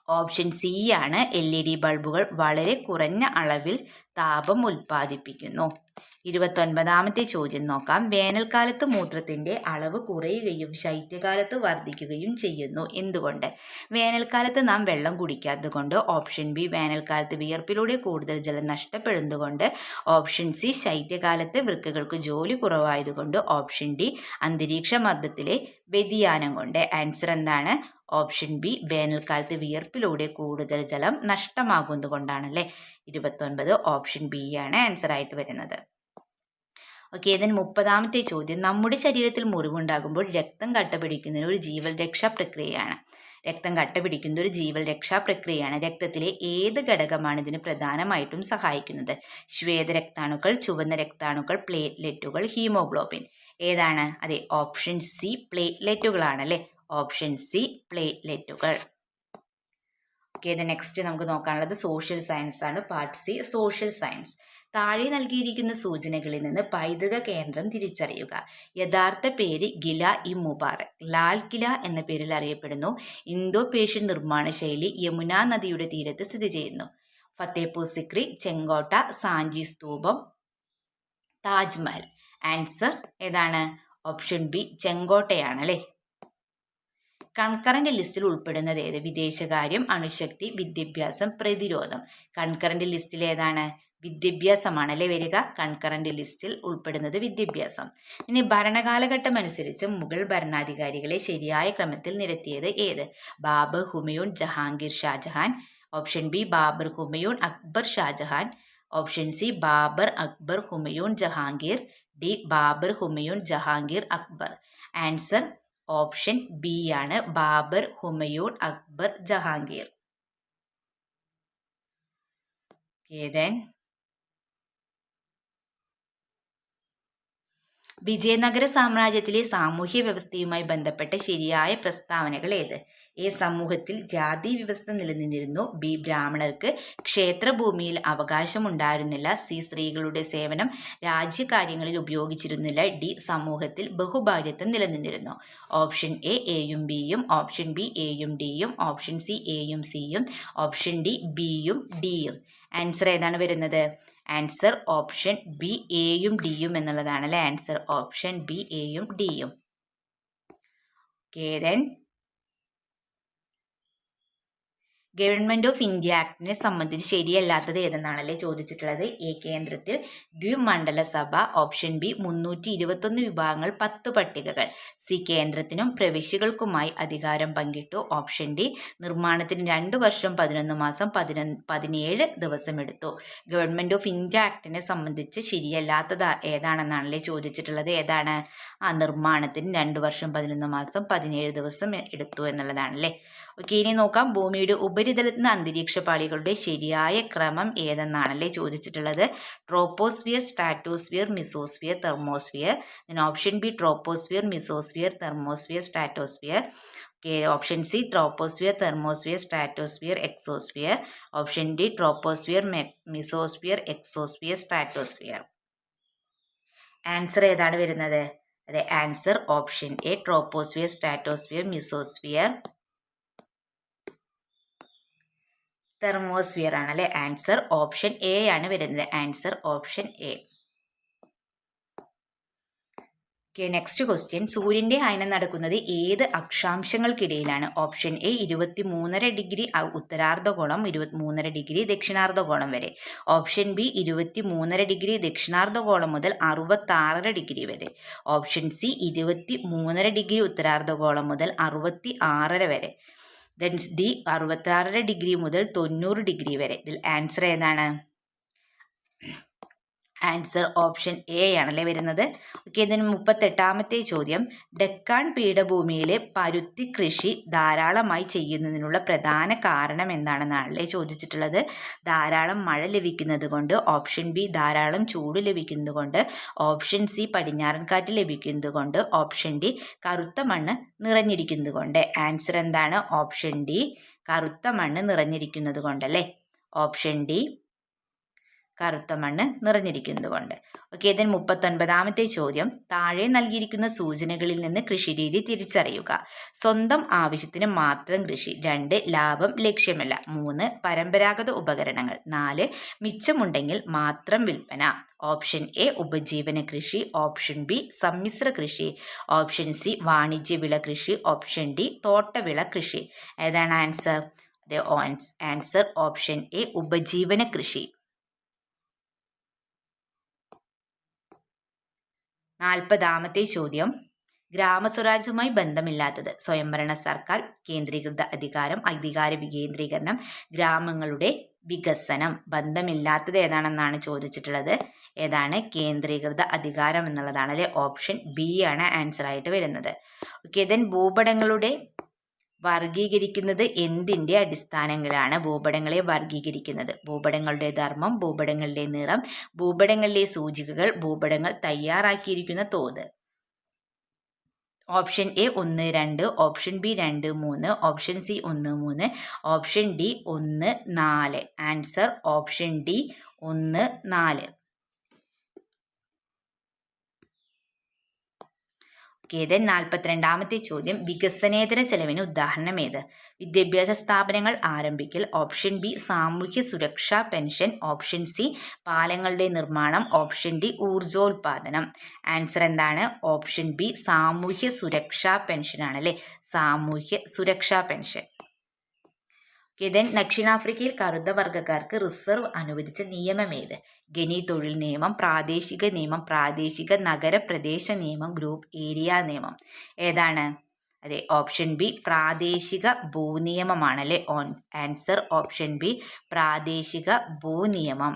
ഓപ്ഷൻ സി ആണ്, LED ബൾബുകൾ വളരെ കുറഞ്ഞ അളവിൽ താപം ഉൽപ്പാദിപ്പിക്കുന്നു. 29ാമത്തെ ചോദ്യം നോക്കാം, വേനൽക്കാലത്ത് മൂത്രത്തിന്റെ അളവ് കുറയുകയും ശൈത്യകാലത്ത് വർദ്ധിക്കുകയും ചെയ്യുന്നു. എന്തുകൊണ്ട്? വേനൽക്കാലത്ത് നാം വെള്ളം കുടിക്കാത്തത് കൊണ്ട്. ഓപ്ഷൻ ബി, വേനൽക്കാലത്ത് വിയർപ്പിലൂടെ കൂടുതൽ ജലം നഷ്ടപ്പെടുന്നതുകൊണ്ട്. ഓപ്ഷൻ സി, ശൈത്യകാലത്ത് വൃക്കകൾക്ക് ജോലി കുറവായതുകൊണ്ട്. ഓപ്ഷൻ ഡി, അന്തരീക്ഷ മർദ്ദത്തിലെ വ്യതിയാനം കൊണ്ട്. ആൻസർ എന്താണ്? ഓപ്ഷൻ ബി, വേനൽക്കാലത്ത് വിയർപ്പിലൂടെ കൂടുതൽ ജലം നഷ്ടമാകുന്നത് കൊണ്ടാണല്ലേ. 29 ഓപ്ഷൻ ബി ആണ് ആൻസർ ആയിട്ട് വരുന്നത്. ഓക്കെ, then 30ാമത്തെ ചോദ്യം, നമ്മുടെ ശരീരത്തിൽ മുറിവുണ്ടാകുമ്പോൾ രക്തം കട്ടപിടിക്കുന്ന ഒരു ജീവൽ രക്ഷാ പ്രക്രിയയാണ്. രക്തം കട്ടപിടിക്കുന്ന ഒരു ജീവൽ രക്ഷാ പ്രക്രിയയാണ്. രക്തത്തിലെ ഏത് ഘടകമാണ് ഇതിന് പ്രധാനമായിട്ടും സഹായിക്കുന്നത്? ശ്വേതരക്താണുക്കൾ, ചുവന്ന രക്താണുക്കൾ, പ്ലേറ്റ്ലെറ്റുകൾ, ഹീമോഗ്ലോബിൻ. ഏതാണ്? അതെ, ഓപ്ഷൻ സി, പ്ലേറ്റ്ലെറ്റുകളാണല്ലേ. ഓപ്ഷൻ സി, പ്ലേറ്റ്ലെറ്റുകൾ. ഓക്കെ, നെക്സ്റ്റ് നമുക്ക് നോക്കാനുള്ളത് സോഷ്യൽ സയൻസ് ആണ്. Part C, social science. താഴെ നൽകിയിരിക്കുന്ന സൂചനകളിൽ നിന്ന് പൈതൃക കേന്ദ്രം തിരിച്ചറിയുക. യഥാർത്ഥ പേര് ഗില ഇ മുബാറക്, ലാൽ കില എന്ന പേരിൽ അറിയപ്പെടുന്നു. ഇന്തോ പേർഷ്യൻ നിർമ്മാണ ശൈലി, യമുന നദിയുടെ തീരത്ത് സ്ഥിതി ചെയ്യുന്നു. ഫത്തേപൂർ സിക്രി, ചെങ്കോട്ട, സാഞ്ചി സ്തൂപം, താജ്മഹൽ. ആൻസർ ഏതാണ്? ഓപ്ഷൻ ബി, ചെങ്കോട്ടയാണ് അല്ലേ. കൺകറന്റ് ലിസ്റ്റിൽ ഉൾപ്പെടുന്നത് ഏത്? വിദേശകാര്യം, അണുശക്തി, വിദ്യാഭ്യാസം, പ്രതിരോധം. കൺകറന്റ് ലിസ്റ്റിൽ ഏതാണ്? വിദ്യാഭ്യാസമാണ് അല്ലേ വരിക. കൺകറന്റ് ലിസ്റ്റിൽ ഉൾപ്പെടുന്നത് വിദ്യാഭ്യാസം. ഇനി ഭരണകാലഘട്ടം അനുസരിച്ച് മുഗൾ ഭരണാധികാരികളെ ശരിയായ ക്രമത്തിൽ നിരത്തിയത് ഏത്? Babur, Humayun, Jahangir, Shahjahan. Option B, Babur, Humayun, Akbar, Shahjahan. Option C, Babur, Akbar, Humayun, Jahangir. D, Babur, Humayun, Jahangir, Akbar. Answer option B ആണ്, ബാബർ, ഹുമയൂൺ, അക്ബർ, ജഹാംഗീർ. വിജയനഗര സാമ്രാജ്യത്തിലെ സാമൂഹ്യ വ്യവസ്ഥയുമായി ബന്ധപ്പെട്ട ശരിയായ പ്രസ്താവനകൾ ഏത്? എ, സമൂഹത്തിൽ ജാതി വ്യവസ്ഥ നിലനിന്നിരുന്നു. ബി, ബ്രാഹ്മണർക്ക് ക്ഷേത്രഭൂമിയിൽ അവകാശമുണ്ടായിരുന്നില്ല. സി, സ്ത്രീകളുടെ സേവനം രാജ്യകാര്യങ്ങളിൽ ഉപയോഗിച്ചിരുന്നില്ല. ഡി, സമൂഹത്തിൽ ബഹുഭാര്യത്വം നിലനിന്നിരുന്നു. ഓപ്ഷൻ എ, എയും ബിയും. ഓപ്ഷൻ ബി, എയും ഡിയും. ഓപ്ഷൻ സി, എയും സിയും. ഓപ്ഷൻ ഡി, ബിയും ഡിയും. ആൻസർ ഏതാണ് വരുന്നത്? ആൻസർ ഓപ്ഷൻ ബി, എയും ഡിയും എന്നുള്ളതാണ് അല്ലെ. ആൻസർ ഓപ്ഷൻ ബി, എയും ഡിയും. then ഗവൺമെൻറ് ഓഫ് ഇന്ത്യ ആക്ടിനെ സംബന്ധിച്ച് ശരിയല്ലാത്തത് ഏതെന്നാണല്ലേ ചോദിച്ചിട്ടുള്ളത്. എ കേന്ദ്രത്തിൽ ദ്വിമണ്ഡല സഭ, ഓപ്ഷൻ ബി 321 വിഭാഗങ്ങൾ 10 പട്ടികകൾ, സി കേന്ദ്രത്തിനും പ്രവിശ്യകൾക്കുമായി അധികാരം പങ്കിട്ടു, ഓപ്ഷൻ ഡി നിർമ്മാണത്തിന് 2 വർഷം 11 മാസം 17 ദിവസം എടുത്തു. ഗവൺമെൻറ് ഓഫ് ഇന്ത്യ ആക്ടിനെ സംബന്ധിച്ച് ശരിയല്ലാത്തത് ഏതാണെന്നാണല്ലേ ചോദിച്ചിട്ടുള്ളത്. ഏതാണ്? നിർമ്മാണത്തിന് 2 വർഷം 11 മാസം 17 ദിവസം എടുത്തു എന്നുള്ളതാണല്ലേ. ഓക്കെ, ഇനി നോക്കാം. ഭൂമിയുടെ ഉപരിതലത്തിൽ നിന്ന് അന്തരീക്ഷ പാളികളുടെ ശരിയായ ക്രമം ഏതെന്നാണല്ലേ ചോദിച്ചിട്ടുള്ളത്. Troposphere, stratosphere, mesosphere, thermosphere. Option B troposphere, mesosphere, thermosphere, stratosphere. Option C troposphere, thermosphere, stratosphere, exosphere. Option D troposphere, mesosphere, exosphere, stratosphere. Answer ഏതാണ് വരുന്നത്? അതെ, answer option A troposphere, stratosphere, mesosphere, thermosphere ആണ് അല്ലെ. ആൻസർ ഓപ്ഷൻ എ ആണ് വരുന്നത്. Answer option A. Next question. സൂര്യന്റെ അയനം നടക്കുന്നത് ഏത് അക്ഷാംശങ്ങൾക്കിടയിലാണ്? ഓപ്ഷൻ എ 23.5 ഡിഗ്രി ഉത്തരാർദ്ധഗോളം, 23.5 ഡിഗ്രി ദക്ഷിണാർദ്ധഗോളം വരെ. ഓപ്ഷൻ ബി 23.5 ഡിഗ്രി ദക്ഷിണാർദ്ധഗോളം മുതൽ 66.5 ഡിഗ്രി വരെ. ഓപ്ഷൻ സി 23.5 ഡിഗ്രി ഉത്തരാർദ്ധഗോളം മുതൽ 66.5 വരെ. ദെൻ ഡി 66.5 ഡിഗ്രി മുതൽ 90 ഡിഗ്രി വരെ. ഇതിൽ ആൻസർ ഏതാണ്? ആൻസർ ഓപ്ഷൻ എ ആണല്ലേ വരുന്നത്. ഓക്കെ, ഇതിന് 38ാമത്തെ ചോദ്യം. ഡെക്കാൻ പീഠഭൂമിയിലെ പരുത്തി കൃഷി ധാരാളമായി ചെയ്യുന്നതിനുള്ള പ്രധാന കാരണം എന്താണെന്നാണല്ലേ ചോദിച്ചിട്ടുള്ളത്. ധാരാളം മഴ ലഭിക്കുന്നത് കൊണ്ട്, ഓപ്ഷൻ ബി ധാരാളം ചൂട് ലഭിക്കുന്നത് കൊണ്ട്, ഓപ്ഷൻ സി പടിഞ്ഞാറൻ കാറ്റ് ലഭിക്കുന്നത് കൊണ്ട്, ഓപ്ഷൻ ഡി കറുത്ത മണ്ണ് നിറഞ്ഞിരിക്കുന്നത് കൊണ്ട്. ആൻസർ എന്താണ്? ഓപ്ഷൻ ഡി കറുത്ത മണ്ണ് നിറഞ്ഞിരിക്കുന്നത് കൊണ്ടല്ലേ. ഓപ്ഷൻ ഡി കറുത്ത മണ്ണ് നിറഞ്ഞിരിക്കുന്നത് കൊണ്ട്. ഓക്കെ, ഇതിന് 39ാമത്തെ ചോദ്യം. താഴെ നൽകിയിരിക്കുന്ന സൂചനകളിൽ നിന്ന് കൃഷിരീതി തിരിച്ചറിയുക. സ്വന്തം ആവശ്യത്തിന് മാത്രം കൃഷി. 2 ലാഭം ലക്ഷ്യമല്ല. 3 പരമ്പരാഗത ഉപകരണങ്ങൾ. 4 മിച്ചമുണ്ടെങ്കിൽ മാത്രം വിൽപ്പന. ഓപ്ഷൻ എ ഉപജീവന കൃഷി, ഓപ്ഷൻ ബി സമ്മിശ്ര കൃഷി, ഓപ്ഷൻ സി വാണിജ്യവിള കൃഷി, ഓപ്ഷൻ ഡി തോട്ടവിള കൃഷി. ഏതാണ് ആൻസർ? ആൻസർ ഓപ്ഷൻ എ ഉപജീവന കൃഷി. 40ാമത്തെ ചോദ്യം. ഗ്രാമസ്വരാജ്യവുമായി ബന്ധമില്ലാത്തത്. സ്വയംഭരണ സർക്കാർ, കേന്ദ്രീകൃത അധികാരം, അധികാര വികേന്ദ്രീകരണം, ഗ്രാമങ്ങളുടെ വികസനം. ബന്ധമില്ലാത്തത് ഏതാണെന്നാണ് ചോദിച്ചിട്ടുള്ളത്. ഏതാണ്? കേന്ദ്രീകൃത അധികാരം എന്നുള്ളതാണ് അല്ലെ. ഓപ്ഷൻ ബി ആണ് ആൻസർ ആയിട്ട് വരുന്നത്. ഓക്കെ, ദെൻ ഭൂപടങ്ങളുടെ വർഗീകരിക്കുന്നത് എന്തിൻ്റെ അടിസ്ഥാനങ്ങളിലാണ് ഭൂപടങ്ങളെ വർഗീകരിക്കുന്നത്? ഭൂപടങ്ങളുടെ ധർമ്മം, ഭൂപടങ്ങളുടെ നിറം, ഭൂപടങ്ങളിലെ സൂചികകൾ, ഭൂപടങ്ങൾ തയ്യാറാക്കിയിരിക്കുന്ന തോത്. Option A 1, 2, option B 2, 3, option C 1, 3, option D 1, 4. Answer option D 1, 4. then 42ാമത്തെ ചോദ്യം. വികസനേതര ചെലവിന് ഉദാഹരണം ഏത്? വിദ്യാഭ്യാസ സ്ഥാപനങ്ങൾ ആരംഭിക്കൽ, ഓപ്ഷൻ ബി സാമൂഹ്യ സുരക്ഷാ പെൻഷൻ, ഓപ്ഷൻ സി പാലങ്ങളുടെ നിർമ്മാണം, ഓപ്ഷൻ ഡി ഊർജോൽപാദനം. ആൻസർ എന്താണ്? ഓപ്ഷൻ ബി സാമൂഹ്യ സുരക്ഷാ പെൻഷൻ ആണല്ലേ. സാമൂഹ്യ സുരക്ഷാ പെൻഷൻ. then ദക്ഷിണാഫ്രിക്കയിൽ കറുത്ത വർഗ്ഗക്കാർക്ക് റിസർവ് അനുവദിച്ച നിയമം ഏത്? ഖനി തൊഴിൽ നിയമം, പ്രാദേശിക നിയമം, പ്രാദേശിക നഗര പ്രദേശ നിയമം, ഗ്രൂപ്പ് ഏരിയ നിയമം. ഏതാണ്? അതെ, ഓപ്ഷൻ ബി പ്രാദേശിക ഭൂനിയമമാണല്ലേ. ആൻസർ ഓപ്ഷൻ ബി പ്രാദേശിക ഭൂനിയമം.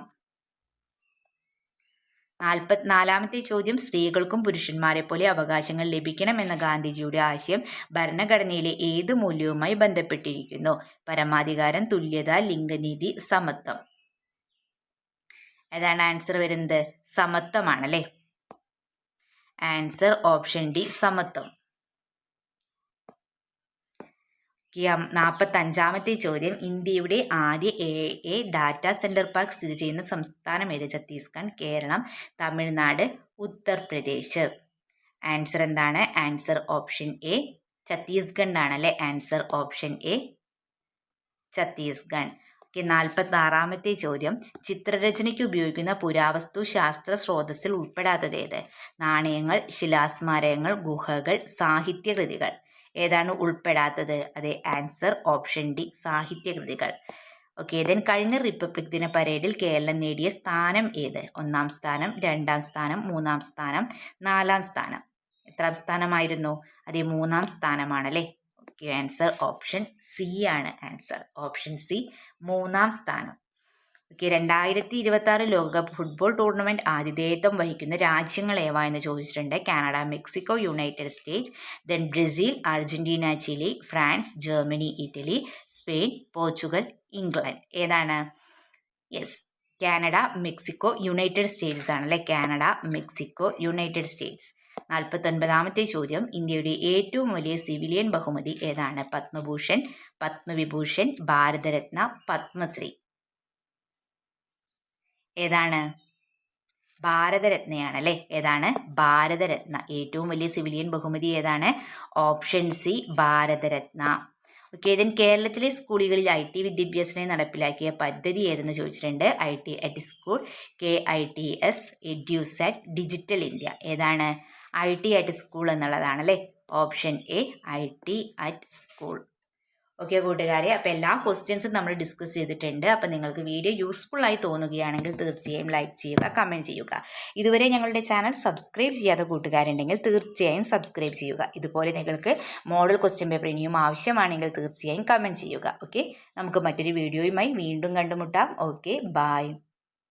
44ാമത്തെ ചോദ്യം. സ്ത്രീകൾക്കും പുരുഷന്മാരെ പോലെ അവകാശങ്ങൾ ലഭിക്കണം എന്ന ഗാന്ധിജിയുടെ ആശയം ഭരണഘടനയിലെ ഏത് മൂല്യവുമായി ബന്ധപ്പെട്ടിരിക്കുന്നു? പരമാധികാരം, തുല്യത, ലിംഗനീതി, സമത്വം. ഏതാണ് ആൻസർ വരുന്നത്? സമത്വമാണല്ലേ. ആൻസർ ഓപ്ഷൻ ഡി സമത്വം. 45ാമത്തെ ചോദ്യം. ഇന്ത്യയുടെ ആദ്യ എ ഡാറ്റാ സെന്റർ പാർക്ക് സ്ഥിതി ചെയ്യുന്ന സംസ്ഥാനം ഏത്? ഛത്തീസ്ഗഡ്, കേരളം, തമിഴ്നാട്, ഉത്തർപ്രദേശ്. ആൻസർ എന്താണ്? ആൻസർ ഓപ്ഷൻ എ ഛത്തീസ്ഗഡ് ആണല്ലേ. Answer option A Chhattisgarh. 46ാമത്തെ ചോദ്യം. ചിത്രരചനയ്ക്ക് ഉപയോഗിക്കുന്ന പുരാവസ്തു ശാസ്ത്ര സ്രോതസ്സിൽ ഉൾപ്പെടാത്തത് ഏത്? നാണയങ്ങൾ, ശിലാസ്മാരകങ്ങൾ, ഗുഹകൾ, സാഹിത്യകൃതികൾ. ഏതാണ് ഉൾപ്പെടാത്തത്? അതെ, ആൻസർ ഓപ്ഷൻ ഡി, സാഹിത്യകൃതികൾ. ഓക്കെ, ദെൻ കഴിഞ്ഞ റിപ്പബ്ലിക് ദിന പരേഡിൽ കേരളം നേടിയ സ്ഥാനം ഏത്? 1-ാം സ്ഥാനം, 2-ാം സ്ഥാനം, 3-ാം സ്ഥാനം, 4-ാം സ്ഥാനം. എത്രാം സ്ഥാനമായിരുന്നു? അതെ, 3-ാം സ്ഥാനമാണല്ലേ. ഓക്കെ, ആൻസർ ഓപ്ഷൻ സി ആണ്. ആൻസർ ഓപ്ഷൻ സി, 3-ാം സ്ഥാനം. ഓക്കെ, 2026 ലോകകപ്പ് ഫുട്ബോൾ ടൂർണമെന്റ് ആതിഥേയത്വം വഹിക്കുന്ന രാജ്യങ്ങൾ ഏവ എന്ന് ചോദിച്ചിട്ടുണ്ട്. Canada, Mexico, United States, then Brazil, Argentina, Chile, France, Germany, Italy, Spain, Portugal, England. ഏതാണ്? Yes, Canada, Mexico, United States ആണല്ലേ. Canada, Mexico, United States. 49ാമത്തെ ചോദ്യം, ഇന്ത്യയുടെ ഏറ്റവും വലിയ സിവിലിയൻ ബഹുമതി ഏതാണ്? പത്മഭൂഷൺ, പത്മവിഭൂഷൺ, ഭാരതരത്ന, പത്മശ്രീ. ഏതാണ്? ഭാരതരത്നയാണല്ലേ. ഏതാണ്? ഭാരതരത്ന. ഏറ്റവും വലിയ സിവിലിയൻ ബഹുമതി ഏതാണ്? Option C, Bharat Ratna. Okay, then കേരളത്തിലെ സ്കൂളുകളിൽ IT വിദ്യാഭ്യാസത്തിനായി നടപ്പിലാക്കിയ പദ്ധതി ഏതെന്ന് ചോദിച്ചിട്ടുണ്ട്. IT at school, KITS, EDUSAT, digital India. ഏതാണ്? IT at സ്കൂൾ എന്നുള്ളതാണല്ലേ. Option A, IT at school. Okay കൂട്ടുകാരെ, അപ്പോൾ എല്ലാ ക്വസ്റ്റ്യൻസും നമ്മൾ ഡിസ്കസ് ചെയ്തിട്ടുണ്ട്. അപ്പോൾ നിങ്ങൾക്ക് വീഡിയോ യൂസ്ഫുൾ ആയി തോന്നുകയാണെങ്കിൽ തീർച്ചയായും ലൈക്ക് ചെയ്യുക, കമൻറ്റ് ചെയ്യുക. ഇതുവരെ ഞങ്ങളുടെ ചാനൽ സബ്സ്ക്രൈബ് ചെയ്യാത്ത കൂട്ടുകാരുണ്ടെങ്കിൽ തീർച്ചയായും സബ്സ്ക്രൈബ് ചെയ്യുക. ഇതുപോലെ നിങ്ങൾക്ക് മോഡൽ ക്വസ്റ്റ്യൻ പേപ്പർ ഇനിയും ആവശ്യമാണെങ്കിൽ തീർച്ചയായും കമൻറ്റ് ചെയ്യുക. ഓക്കെ, നമുക്ക് മറ്റൊരു വീഡിയോയുമായി വീണ്ടും കണ്ടുമുട്ടാം. Okay, by.